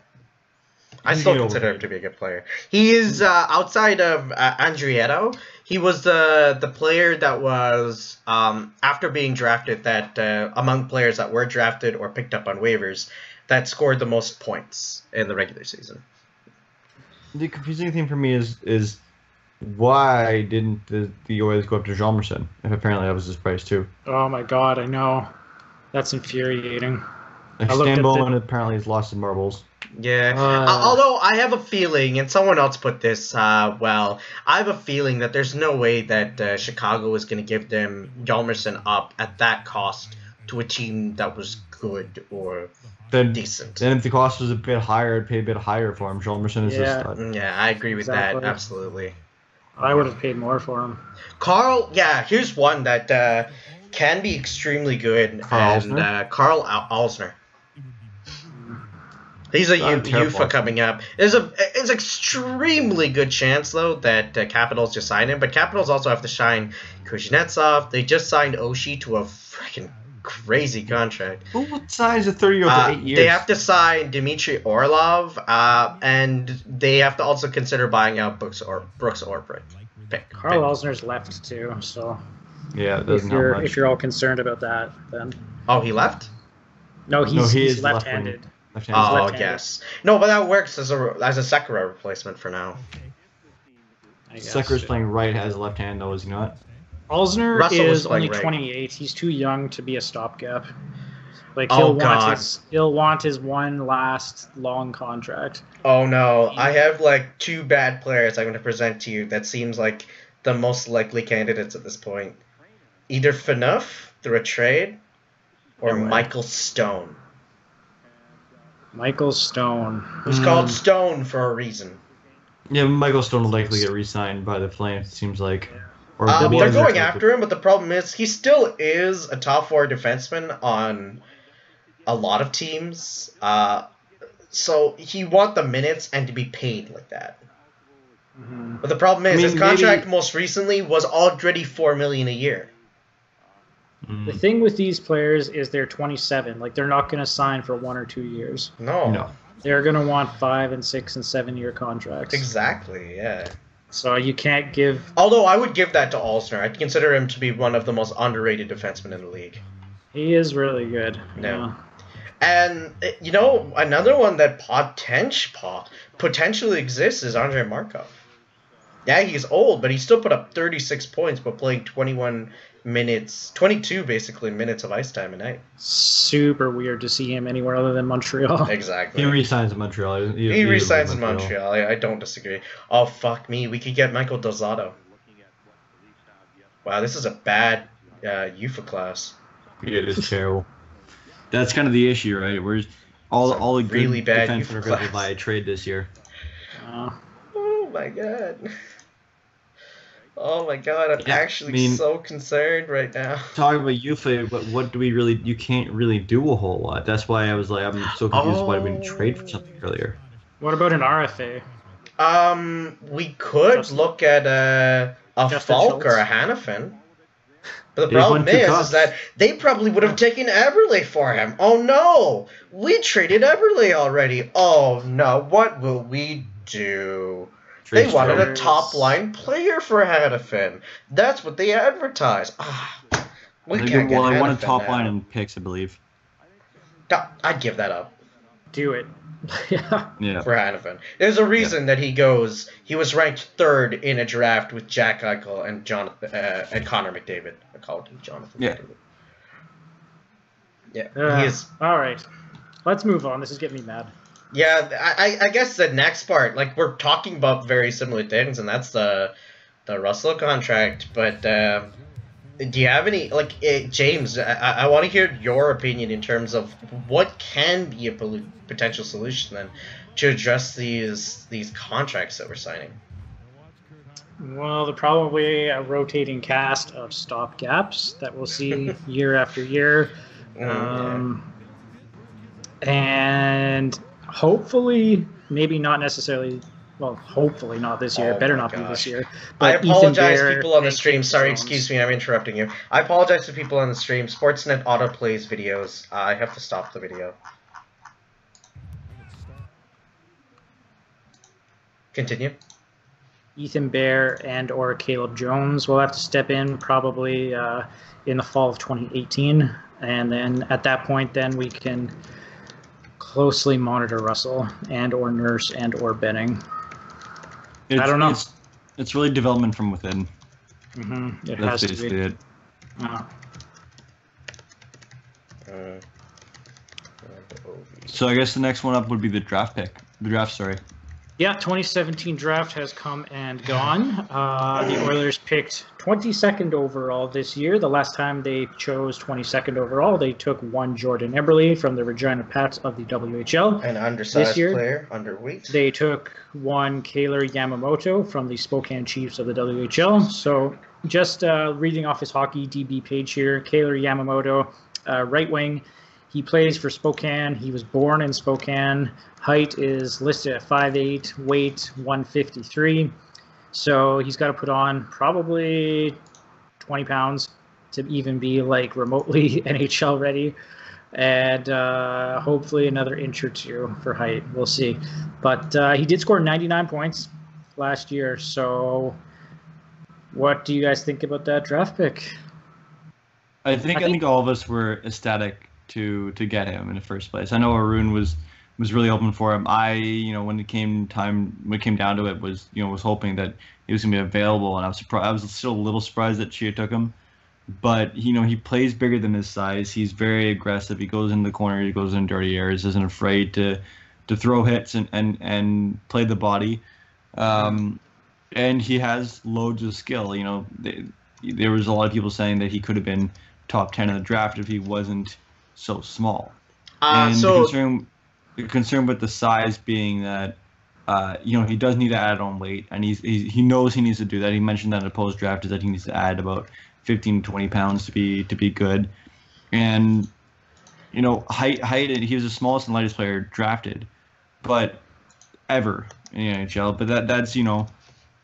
I still consider him to be a good player. He is outside of Andrietto. He was the player that was after being drafted that among players that were drafted or picked up on waivers that scored the most points in the regular season. The confusing thing for me is why didn't the Oilers go up to Jalmerson if apparently that was his price too? Oh my god, I know. That's infuriating. Like Stan Bowman apparently has lost his marbles. Yeah, although I have a feeling, and someone else put this, I have a feeling that there's no way that Chicago is going to give them Hjalmarsson up at that cost to a team that was good or decent. Then if the cost was a bit higher, I'd pay a bit higher for him. Hjalmarsson is a stud. Yeah, I agree with that, absolutely. I would have paid more for him. Carl, here's one that can be extremely good, Carl Alsner. He's a UFA coming up. There's an extremely good chance, though, that Capitals just sign him. But Capitals also have to sign Kuznetsov. They just signed Oshie to a freaking crazy contract. Who signs a 30-year-old for 8 years? They have to sign Dmitry Orlov, and they have to also consider buying out Brooks Orpik. pick. Carl Alzner's left too, so Yeah, it doesn't help much. if you're all concerned about that, then Oh, he left? no, he he's is left-handed. left-handed. Oh, left-handed. yes. No, but that works as a Sekiro replacement for now. Sekira's playing right as a left hand, though, is he not? Alzner Russell was is only playing right. 28. He's too young to be a stopgap. Like Oh, he'll want his one last long contract. Oh no, I have like two bad players I'm going to present to you that seems like the most likely candidates at this point. Either Phaneuf through a trade, or Michael Stone. Michael Stone. Who's called Stone for a reason. Yeah, Michael Stone will likely get re-signed by the Flames, it seems like. Or they're going after him, but the problem is he still is a top 4 defenseman on a lot of teams. So he want the minutes and to be paid like that. Mm-hmm. But the problem is his contract most recently was already $4 million a year. The thing with these players is they're 27. Like, they're not going to sign for 1 or 2 years. No. They're going to want 5 and 6 and 7 year contracts. Exactly, yeah. So you can't give... Although I would give that to Alzner. I'd consider him to be one of the most underrated defensemen in the league. He is really good. Yeah. And, you know, another one that potentially exists is Andrei Markov. Yeah, he's old, but he still put up 36 points by playing 22 basically minutes of ice time a night. Super weird to see him anywhere other than Montreal. Exactly. He re-signs in Montreal. He re-signs in Montreal. I don't disagree. Oh, fuck me. We could get Michael Delzato. Wow, this is a bad UFA class. It is terrible. That's kind of the issue, right? Where's all the really good bad defensemen are going to buy a trade this year. Oh my god. Oh my god, I'm actually so concerned right now. Talking about UFA, but what do we really... You can't really do a whole lot. That's why I was like, I'm so confused why we didn't trade for something earlier. What about an RFA? We could look at a Falk or a Hanifin. But the problem is that they probably would have taken Eberle for him. Oh no! We traded Eberle already. Oh no, what will we do? They wanted a top-line player for Hanifin. That's what they advertised. We can't get I Hanifin wanted top now. line and picks, I believe. I'd give that up. Do it. Yeah. For Hanifin. There's a reason that he was ranked 3rd in a draft with Jack Eichel and and Connor McDavid. I called him Jonathan McDavid. Yeah. He is. All right. Let's move on. This is getting me mad. Yeah, I guess the next part, like, we're talking about very similar things, and that's the Russell contract, but do you have any, like, James, I want to hear your opinion in terms of what can be a potential solution then to address these contracts that we're signing? Well, they're probably a rotating cast of stopgaps that we'll see year after year. And hopefully, maybe not necessarily... Well, hopefully not this year. It better not be this year. But I apologize, people on the stream. Sorry, excuse me, I'm interrupting you. I apologize to people on the stream. Sportsnet autoplays videos. I have to stop the video. Continue. Ethan Bear and or Caleb Jones will have to step in probably in the fall of 2018. And then at that point, then we can closely monitor Russell and or Nurse and or Benning. I don't know. It's really development from within. It That's has basically to be. It. So I guess the next one up would be the draft pick. The draft, sorry. Yeah, 2017 draft has come and gone. The Oilers picked 22nd overall this year. The last time they chose 22nd overall, they took one Jordan Eberle from the Regina Pats of the WHL. An undersized player, underweight. They took one Kaylor Yamamoto from the Spokane Chiefs of the WHL. So just reading off his hockey DB page here, Kaylor Yamamoto, right wing. He plays for Spokane. He was born in Spokane. Height is listed at 5'8", weight 153. So he's got to put on probably 20 pounds to even be like remotely NHL ready. And hopefully another inch or two for height. We'll see. But he did score 99 points last year. So What do you guys think about that draft pick? I think all of us were ecstatic to get him in the first place. I know Arun was really hoping for him. When it came down to it, was hoping that he was gonna be available, and I was surprised. I was still a little surprised that Chia took him, but he plays bigger than his size. He's very aggressive. He goes in the corner. He goes in dirty areas. Isn't afraid to throw hits and play the body. And he has loads of skill. There was a lot of people saying that he could have been top 10 in the draft if he wasn't so small. And the concern with the size being that, he does need to add on weight, and he knows he needs to do that. He mentioned that in the post draft is that he needs to add about 15 to 20 pounds to be good. And height. He was the smallest and lightest player drafted, but ever in the NHL. But that's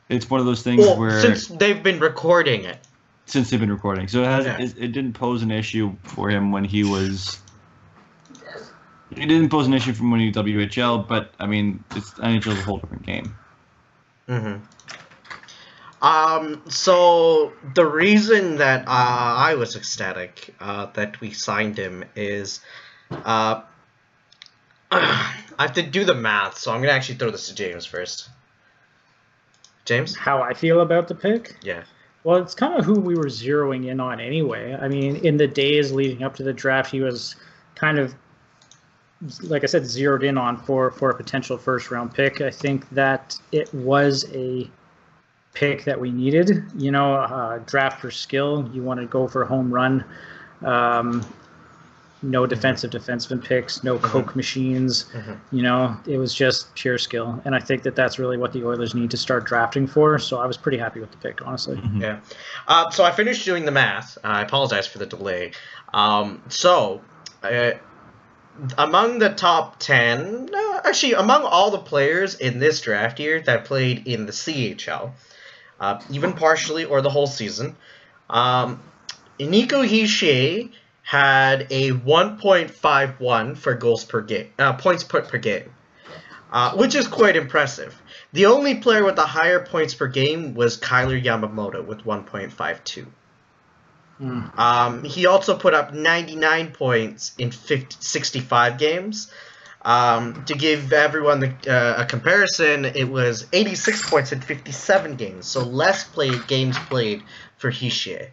it's one of those things where since they've been recording it. So it didn't pose an issue for him when he was. It didn't pose an issue from when he was WHL, but I mean, NHL is a whole different game. Mm-hmm. So the reason that I was ecstatic that we signed him is I have to do the math, so I'm gonna actually throw this to James first. James? How I feel about the pick? Yeah. Well, it's kind of who we were zeroing in on anyway. I mean, in the days leading up to the draft, he was kind of, like I said, zeroed in on for a potential first-round pick. I think that it was a pick that we needed. Draft for skill. You want to go for a home run. No defensive defenseman picks, no coke machines. It was just pure skill. And I think that that's really what the Oilers need to start drafting for. So I was pretty happy with the pick, honestly. Yeah. So I finished doing the math. I apologize for the delay. Among the top 10, among all the players in this draft year that played in the CHL, even partially or the whole season, Nico Hischier had a 1.51 for goals per game, points put per game, which is quite impressive. The only player with the higher points per game was Kyler Yamamoto with 1.52. He also put up 99 points in 65 games. To give everyone a comparison, it was 86 points in 57 games, so less games played for Hischier.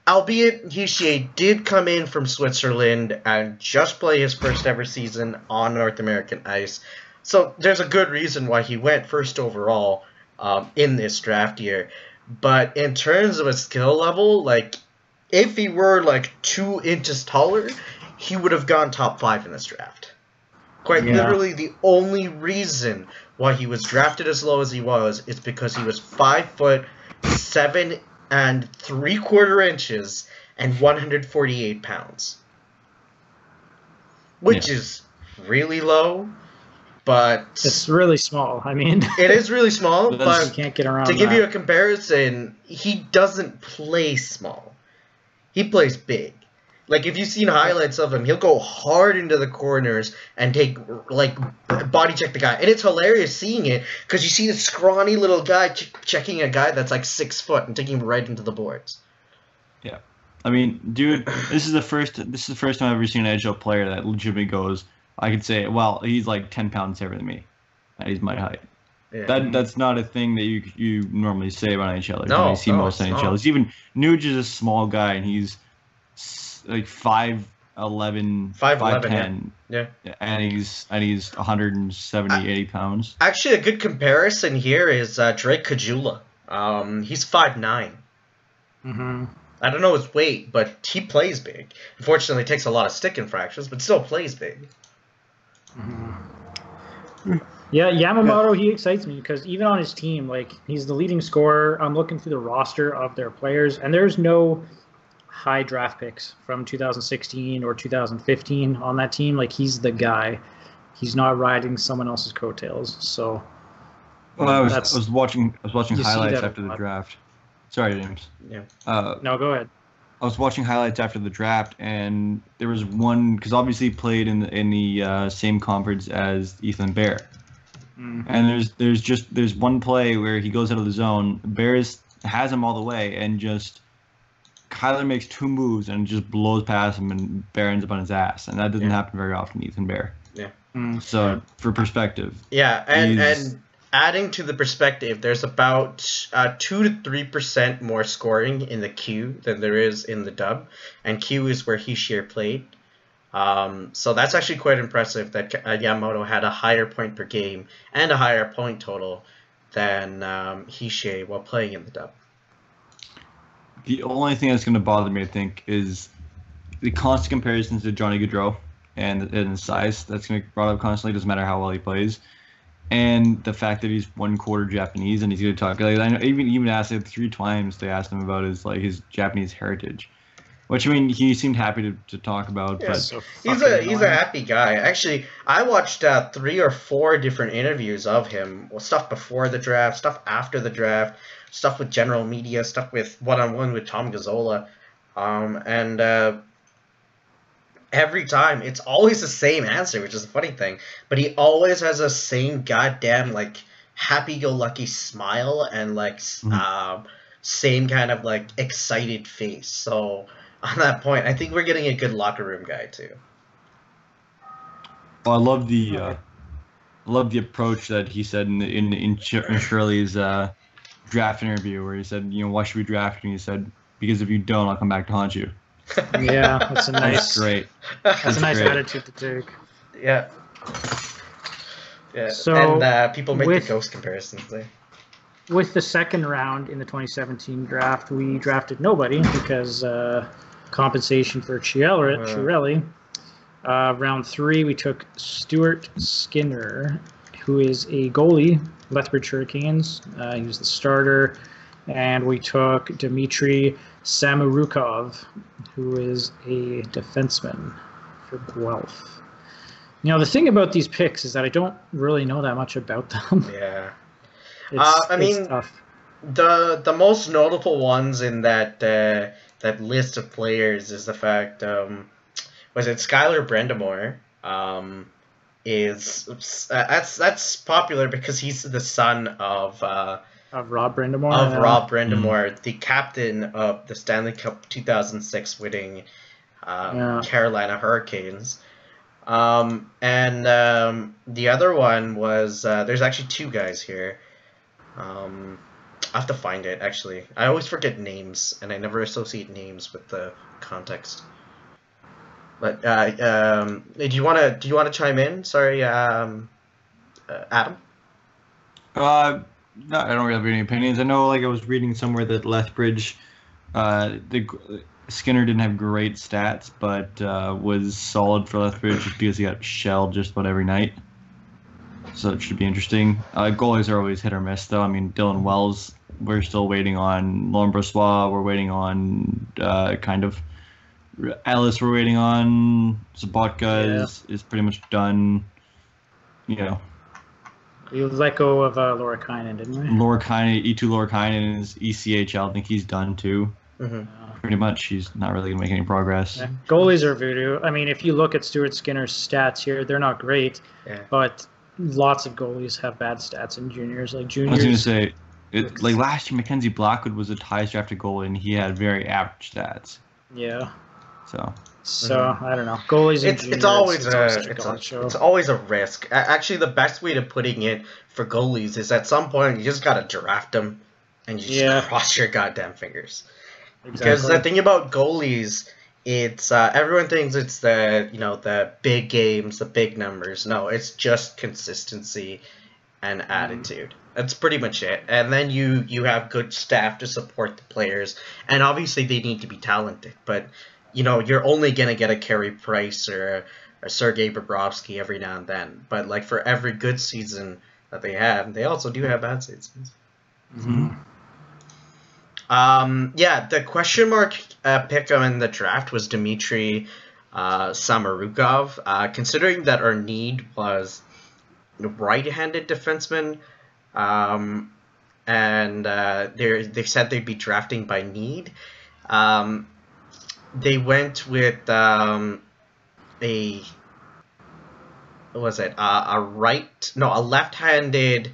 Albeit, Hischier did come in from Switzerland and just play his first ever season on North American ice. So there's a good reason why he went first overall in this draft year. But in terms of a skill level, if he were 2 inches taller, he would have gone top 5 in this draft. Quite literally, the only reason why he was drafted as low as he was is because he was 5'7" and 3/4 inches and 148 pounds, which is really low. But it's really small. I mean, it is really small. But you can't get around. To give you a comparison, he doesn't play small. He plays big. If you've seen highlights of him, he'll go hard into the corners and take, body check the guy. And it's hilarious seeing it because you see this scrawny little guy checking a guy that's 6 foot and taking him right into the boards. Yeah. I mean, dude, this is the first time I've ever seen an NHL player that legitimately goes, I could say, well, he's 10 pounds heavier than me. And he's my height. Yeah. That's not a thing that you normally say about NHLers. No, you see most NHLers. Even Nuge is a small guy, and he's 5'11", 5'10", yeah, and he's 170, 80 pounds. Actually, a good comparison here is Drake Caggiula. He's 5'9". I don't know his weight, but he plays big. Unfortunately, takes a lot of stick infractions, but still plays big. Yeah, Yamamoto, he excites me because even on his team, he's the leading scorer. I'm looking through the roster of their players, and there's no high draft picks from 2016 or 2015 on that team. He's the guy. He's not riding someone else's coattails. So, well, I was watching highlights after the draft. Sorry, James. Yeah. No, go ahead. I was watching highlights after the draft, and there was one because obviously he played in the same conference as Ethan Bear. And there's one play where he goes out of the zone. Bear is has him all the way, and just Kyler makes 2 moves and just blows past him, and Bear ends up on his ass, and that doesn't happen very often, Ethan Bear. Yeah. So for perspective, and adding to the perspective, there's about 2 to 3% more scoring in the Q than there is in the dub, and Q is where Hischier played. So that's actually quite impressive that Yamamoto had a higher point per game and a higher point total than Hischier while playing in the dub. The only thing that's going to bother me, I think, is the constant comparisons to Johnny Gaudreau and his size. That's going to be brought up constantly, doesn't matter how well he plays. And the fact that he's 1/4 Japanese, and he's going to talk. Like, I know, even asked it 3 times. They asked him about his Japanese heritage, which, I mean, he seemed happy to talk about. Yeah, but so he's a happy guy. Actually, I watched 3 or 4 different interviews of him. Well, stuff before the draft, stuff after the draft, stuff with general media, stuff with one-on-one with Tom Gazzola, and every time it's always the same answer, which is a funny thing. But he always has the same goddamn like happy-go-lucky smile and like same kind of like excited face. So on that point, I think we're getting a good locker room guy too. Well, I love the approach that he said in Shirley's draft interview, where he said, why should we draft? And he said, because if you don't, I'll come back to haunt you. Yeah, that's a nice. That's great. That's a nice attitude to take. Yeah. Yeah. So and people make the ghost comparisons there. With the second round in the 2017 draft, we drafted nobody because compensation for Chiarelli. Round 3, we took Stuart Skinner, who is a goalie, Lethbridge Hurricanes. He was the starter. And we took Dmitry Samorukov, who is a defenseman for Guelph. The thing about these picks is that I don't really know that much about them. Yeah. It's tough. The most notable ones in that list of players is the fact was it Skylar Brendamore that's popular because he's the son of Rob Brendamore. Rob Brendamore, the captain of the Stanley Cup 2006 winning Carolina Hurricanes. And the other one was there's actually 2 guys here. I have to find it, actually. I always forget names, and I never associate names with the context. But do you want to chime in? Sorry, Adam. No, I don't really have any opinions. I know, I was reading somewhere that Lethbridge, Skinner didn't have great stats, but was solid for Lethbridge just because he got shelled just about every night. So it should be interesting. Goalies are always hit or miss, though. I mean, Dylan Wells, we're still waiting on. Laurent Brossois, we're waiting on Ellis, we're waiting on. Sabatka is pretty much done. We let go of Laura Kynan, didn't we? Eetu Laurikainen is ECHL. I think he's done too. Mm-hmm. Pretty much, he's not really going to make any progress. Yeah. Goalies are voodoo. I mean, if you look at Stuart Skinner's stats here, they're not great, but lots of goalies have bad stats in juniors. Like juniors. I was going to say, last year, Mackenzie Blackwood was the highest drafted goalie, and he had very average stats. Yeah. So I don't know. Goalies and juniors. It's always a risk. Actually, the best way of putting it for goalies is at some point you just gotta draft them, and you just cross your goddamn fingers. Exactly. Because the thing about goalies, it's everyone thinks it's the big games, the big numbers. No, it's just consistency and attitude. That's pretty much it. And then you have good staff to support the players, and obviously they need to be talented, but. You're only going to get a Carey Price or a Sergei Bobrovsky every now and then. But, for every good season that they have, they also do have bad seasons. Mm-hmm. The question mark pick in the draft was Dmitry Samorukov. Considering that our need was right-handed defenseman, and they said they'd be drafting by need, they went with a left-handed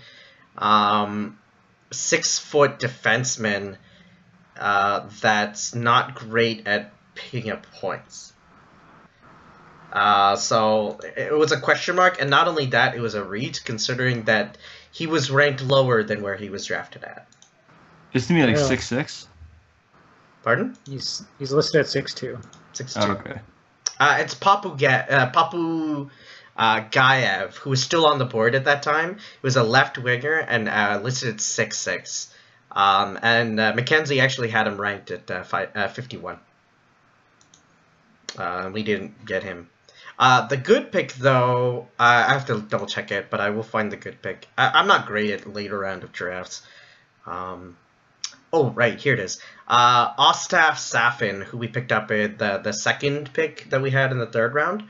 6-foot defenseman that's not great at picking up points. So it was a question mark, and not only that, it was a reach, considering that he was ranked lower than where he was drafted at. Isn't he like 6'6"? Pardon? He's listed at 6'2". 6'2". Oh, okay. It's Papu Gaev, who was still on the board at that time. He was a left winger and listed at 6'6". And Mackenzie actually had him ranked at 51. We didn't get him. The good pick, though, I have to double check it, but I will find the good pick. I'm not great at later round of drafts. Oh, right, here it is. Ostaf Safin, who we picked up at the second pick that we had in the third round.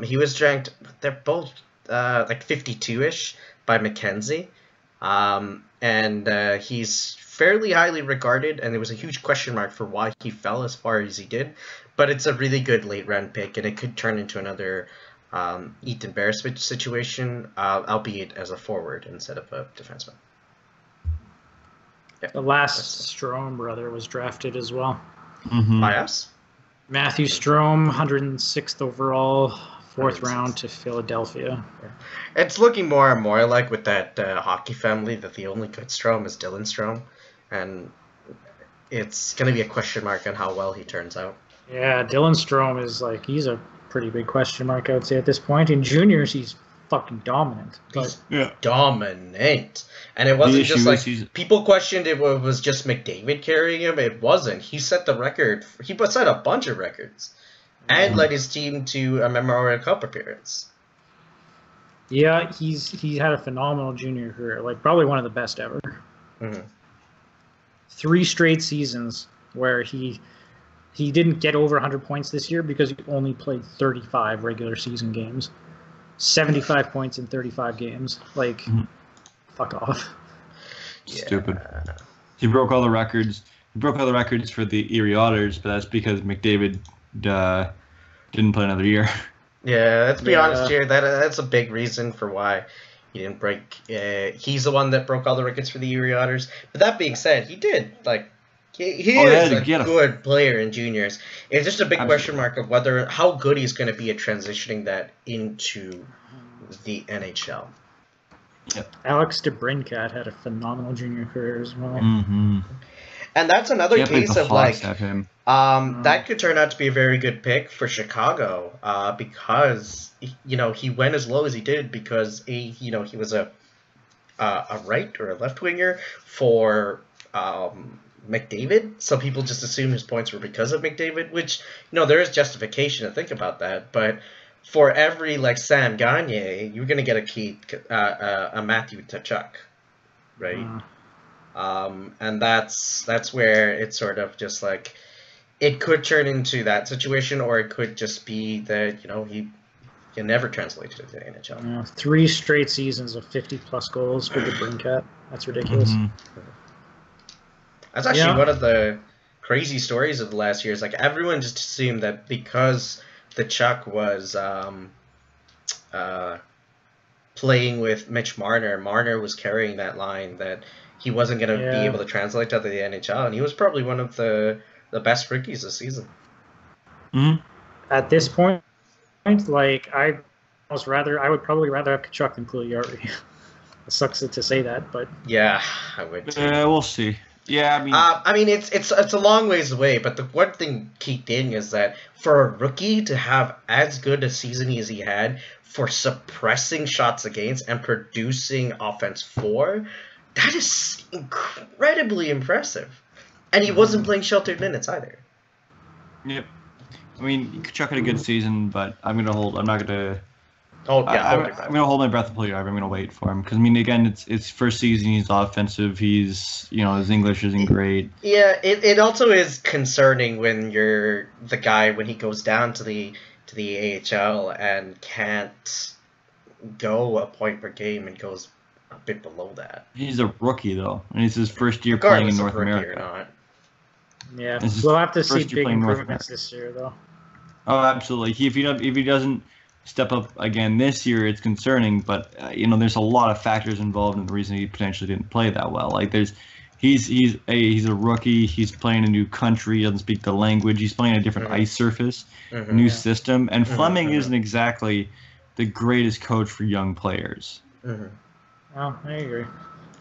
He was ranked, they're both like 52-ish by Mackenzie. And he's fairly highly regarded, and there was a huge question mark for why he fell as far as he did. But it's a really good late round pick, and it could turn into another Ethan Bear situation, albeit as a forward instead of a defenseman. Yeah. The last Strome brother was drafted as well. By us? Matthew Strome, 106th overall, 4th round to Philadelphia. Yeah. It's looking more and more like with that hockey family that the only good Strome is Dylan Strome, and it's going to be a question mark on how well he turns out. Yeah, Dylan Strome is like, he's a pretty big question mark, I would say, at this point. In juniors, he's fucking dominant. He's dominant. And it wasn't just like, people questioned if it was just McDavid carrying him. It wasn't. He set the record. He set a bunch of records and led his team to a Memorial Cup appearance. Yeah, he had a phenomenal junior career, like probably one of the best ever. 3 straight seasons where he didn't get over 100 points this year because he only played 35 regular season games. 75 points in 35 games. Like, fuck off. Stupid. He broke all the records. He broke all the records for the Erie Otters, but that's because McDavid didn't play another year. Yeah, let's be honest here. That's a big reason for why he didn't break. He's the one that broke all the records for the Erie Otters. But that being said, he did. Like, he is a good player in juniors. It's just a big question mark of how good he's going to be at transitioning that into the NHL. Yep. Alex DeBrincat had a phenomenal junior career as well. And that's another case of like that could turn out to be a very good pick for Chicago because he went as low as he did because he was a right or a left winger for McDavid, so people just assume his points were because of McDavid, which there is justification to think about that, but for every like Sam Gagner, you're gonna get a Matthew Tkachuk, right? And that's where it's sort of just like it could turn into that situation, or it could just be that he never translated to the NHL. 3 straight seasons of 50+ goals for DeBrincat. That's ridiculous. That's actually one of the crazy stories of the last years. Like, everyone just assumed that because the Chuck was playing with Mitch Marner was carrying that line, that he wasn't going to be able to translate to the NHL, and he was probably one of the best rookies this season. At this point, like, I would probably rather have Tkachuk than Puljujärvi. It sucks to say that, but yeah, I would too. We'll see. Yeah, I mean, it's a long ways away, but the one thing Keith did is that for a rookie to have as good a season as he had, for suppressing shots against and producing offense for, that is incredibly impressive. And he wasn't playing sheltered minutes either. Yep. I mean, Tkachuk had a good season, but I'm going to hold. I'm not going to. I'm going to hold my breath and Puljujärvi. I'm going to wait for him because again, it's first season. He's offensive. He's his English isn't great. Yeah, it also is concerning when you're the guy when he goes down to the AHL and can't go a point per game and goes a bit below that. He's a rookie though, and it's his first year playing in North America. Or not. Yeah, we'll have to see big improvements this year though. Oh, absolutely. If he doesn't step up again this year, it's concerning. But there's a lot of factors involved in the reason he potentially didn't play that well. Like he's a rookie. He's playing a new country. He doesn't speak the language. He's playing a different ice surface, new system. And Fleming isn't exactly the greatest coach for young players. Oh, I agree.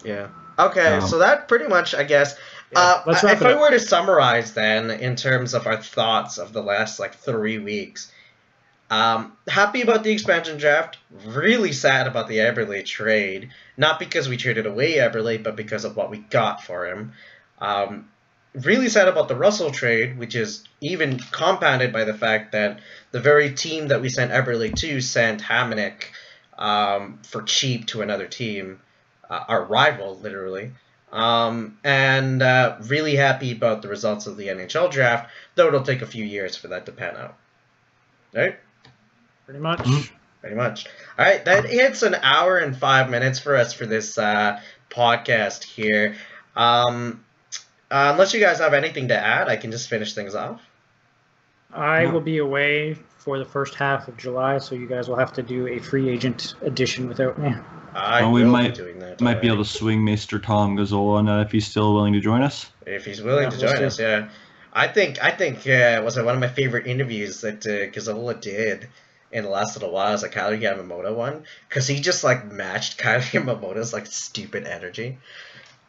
Yeah. Okay, so that pretty much, I guess. Let's wrap if it I up. were to summarize then, in terms of our thoughts of the last 3 weeks, happy about the expansion draft. Really sad about the Eberle trade. Not because we traded away Eberle, but because of what we got for him. Really sad about the Russell trade, which is even compounded by the fact that the very team that we sent Eberle to sent Hamonic for cheap to another team, our rival, literally. And really happy about the results of the NHL draft, though it'll take a few years for that to pan out. Right? Pretty much. Pretty much. All right, that hits an hour and 5 minutes for us for this podcast here. Unless you guys have anything to add, I can just finish things off. I will be away for the first half of July, so you guys will have to do a free agent edition without me. We will might be doing that. be able to swing Mr. Tom Gazzola on that if he's still willing to join us. If he's willing to join us, yeah. I think was it one of my favorite interviews that Gazzola did in the last little while was a Kyle Yamamoto one, because he just matched Kyle Yamamoto's stupid energy.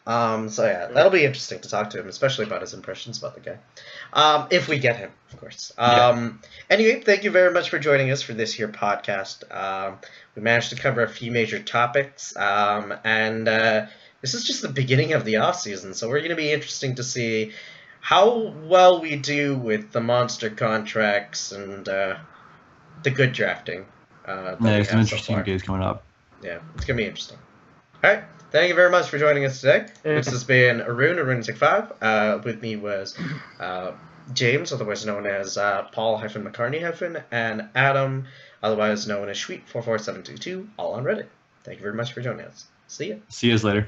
So yeah, that'll be interesting to talk to him, especially about his impressions about the guy. If we get him, of course. Anyway, thank you very much for joining us for this here podcast. We managed to cover a few major topics, and this is just the beginning of the off season, so we're going to be interesting to see how well we do with the monster contracts and the good drafting. Some interesting days coming up. Yeah, it's going to be interesting. All right. Thank you very much for joining us today. This has been Arun5. With me was James, otherwise known as Paul-McCartney- and Adam, otherwise known as Sweet44722, all on Reddit. Thank you very much for joining us. See ya. See you later.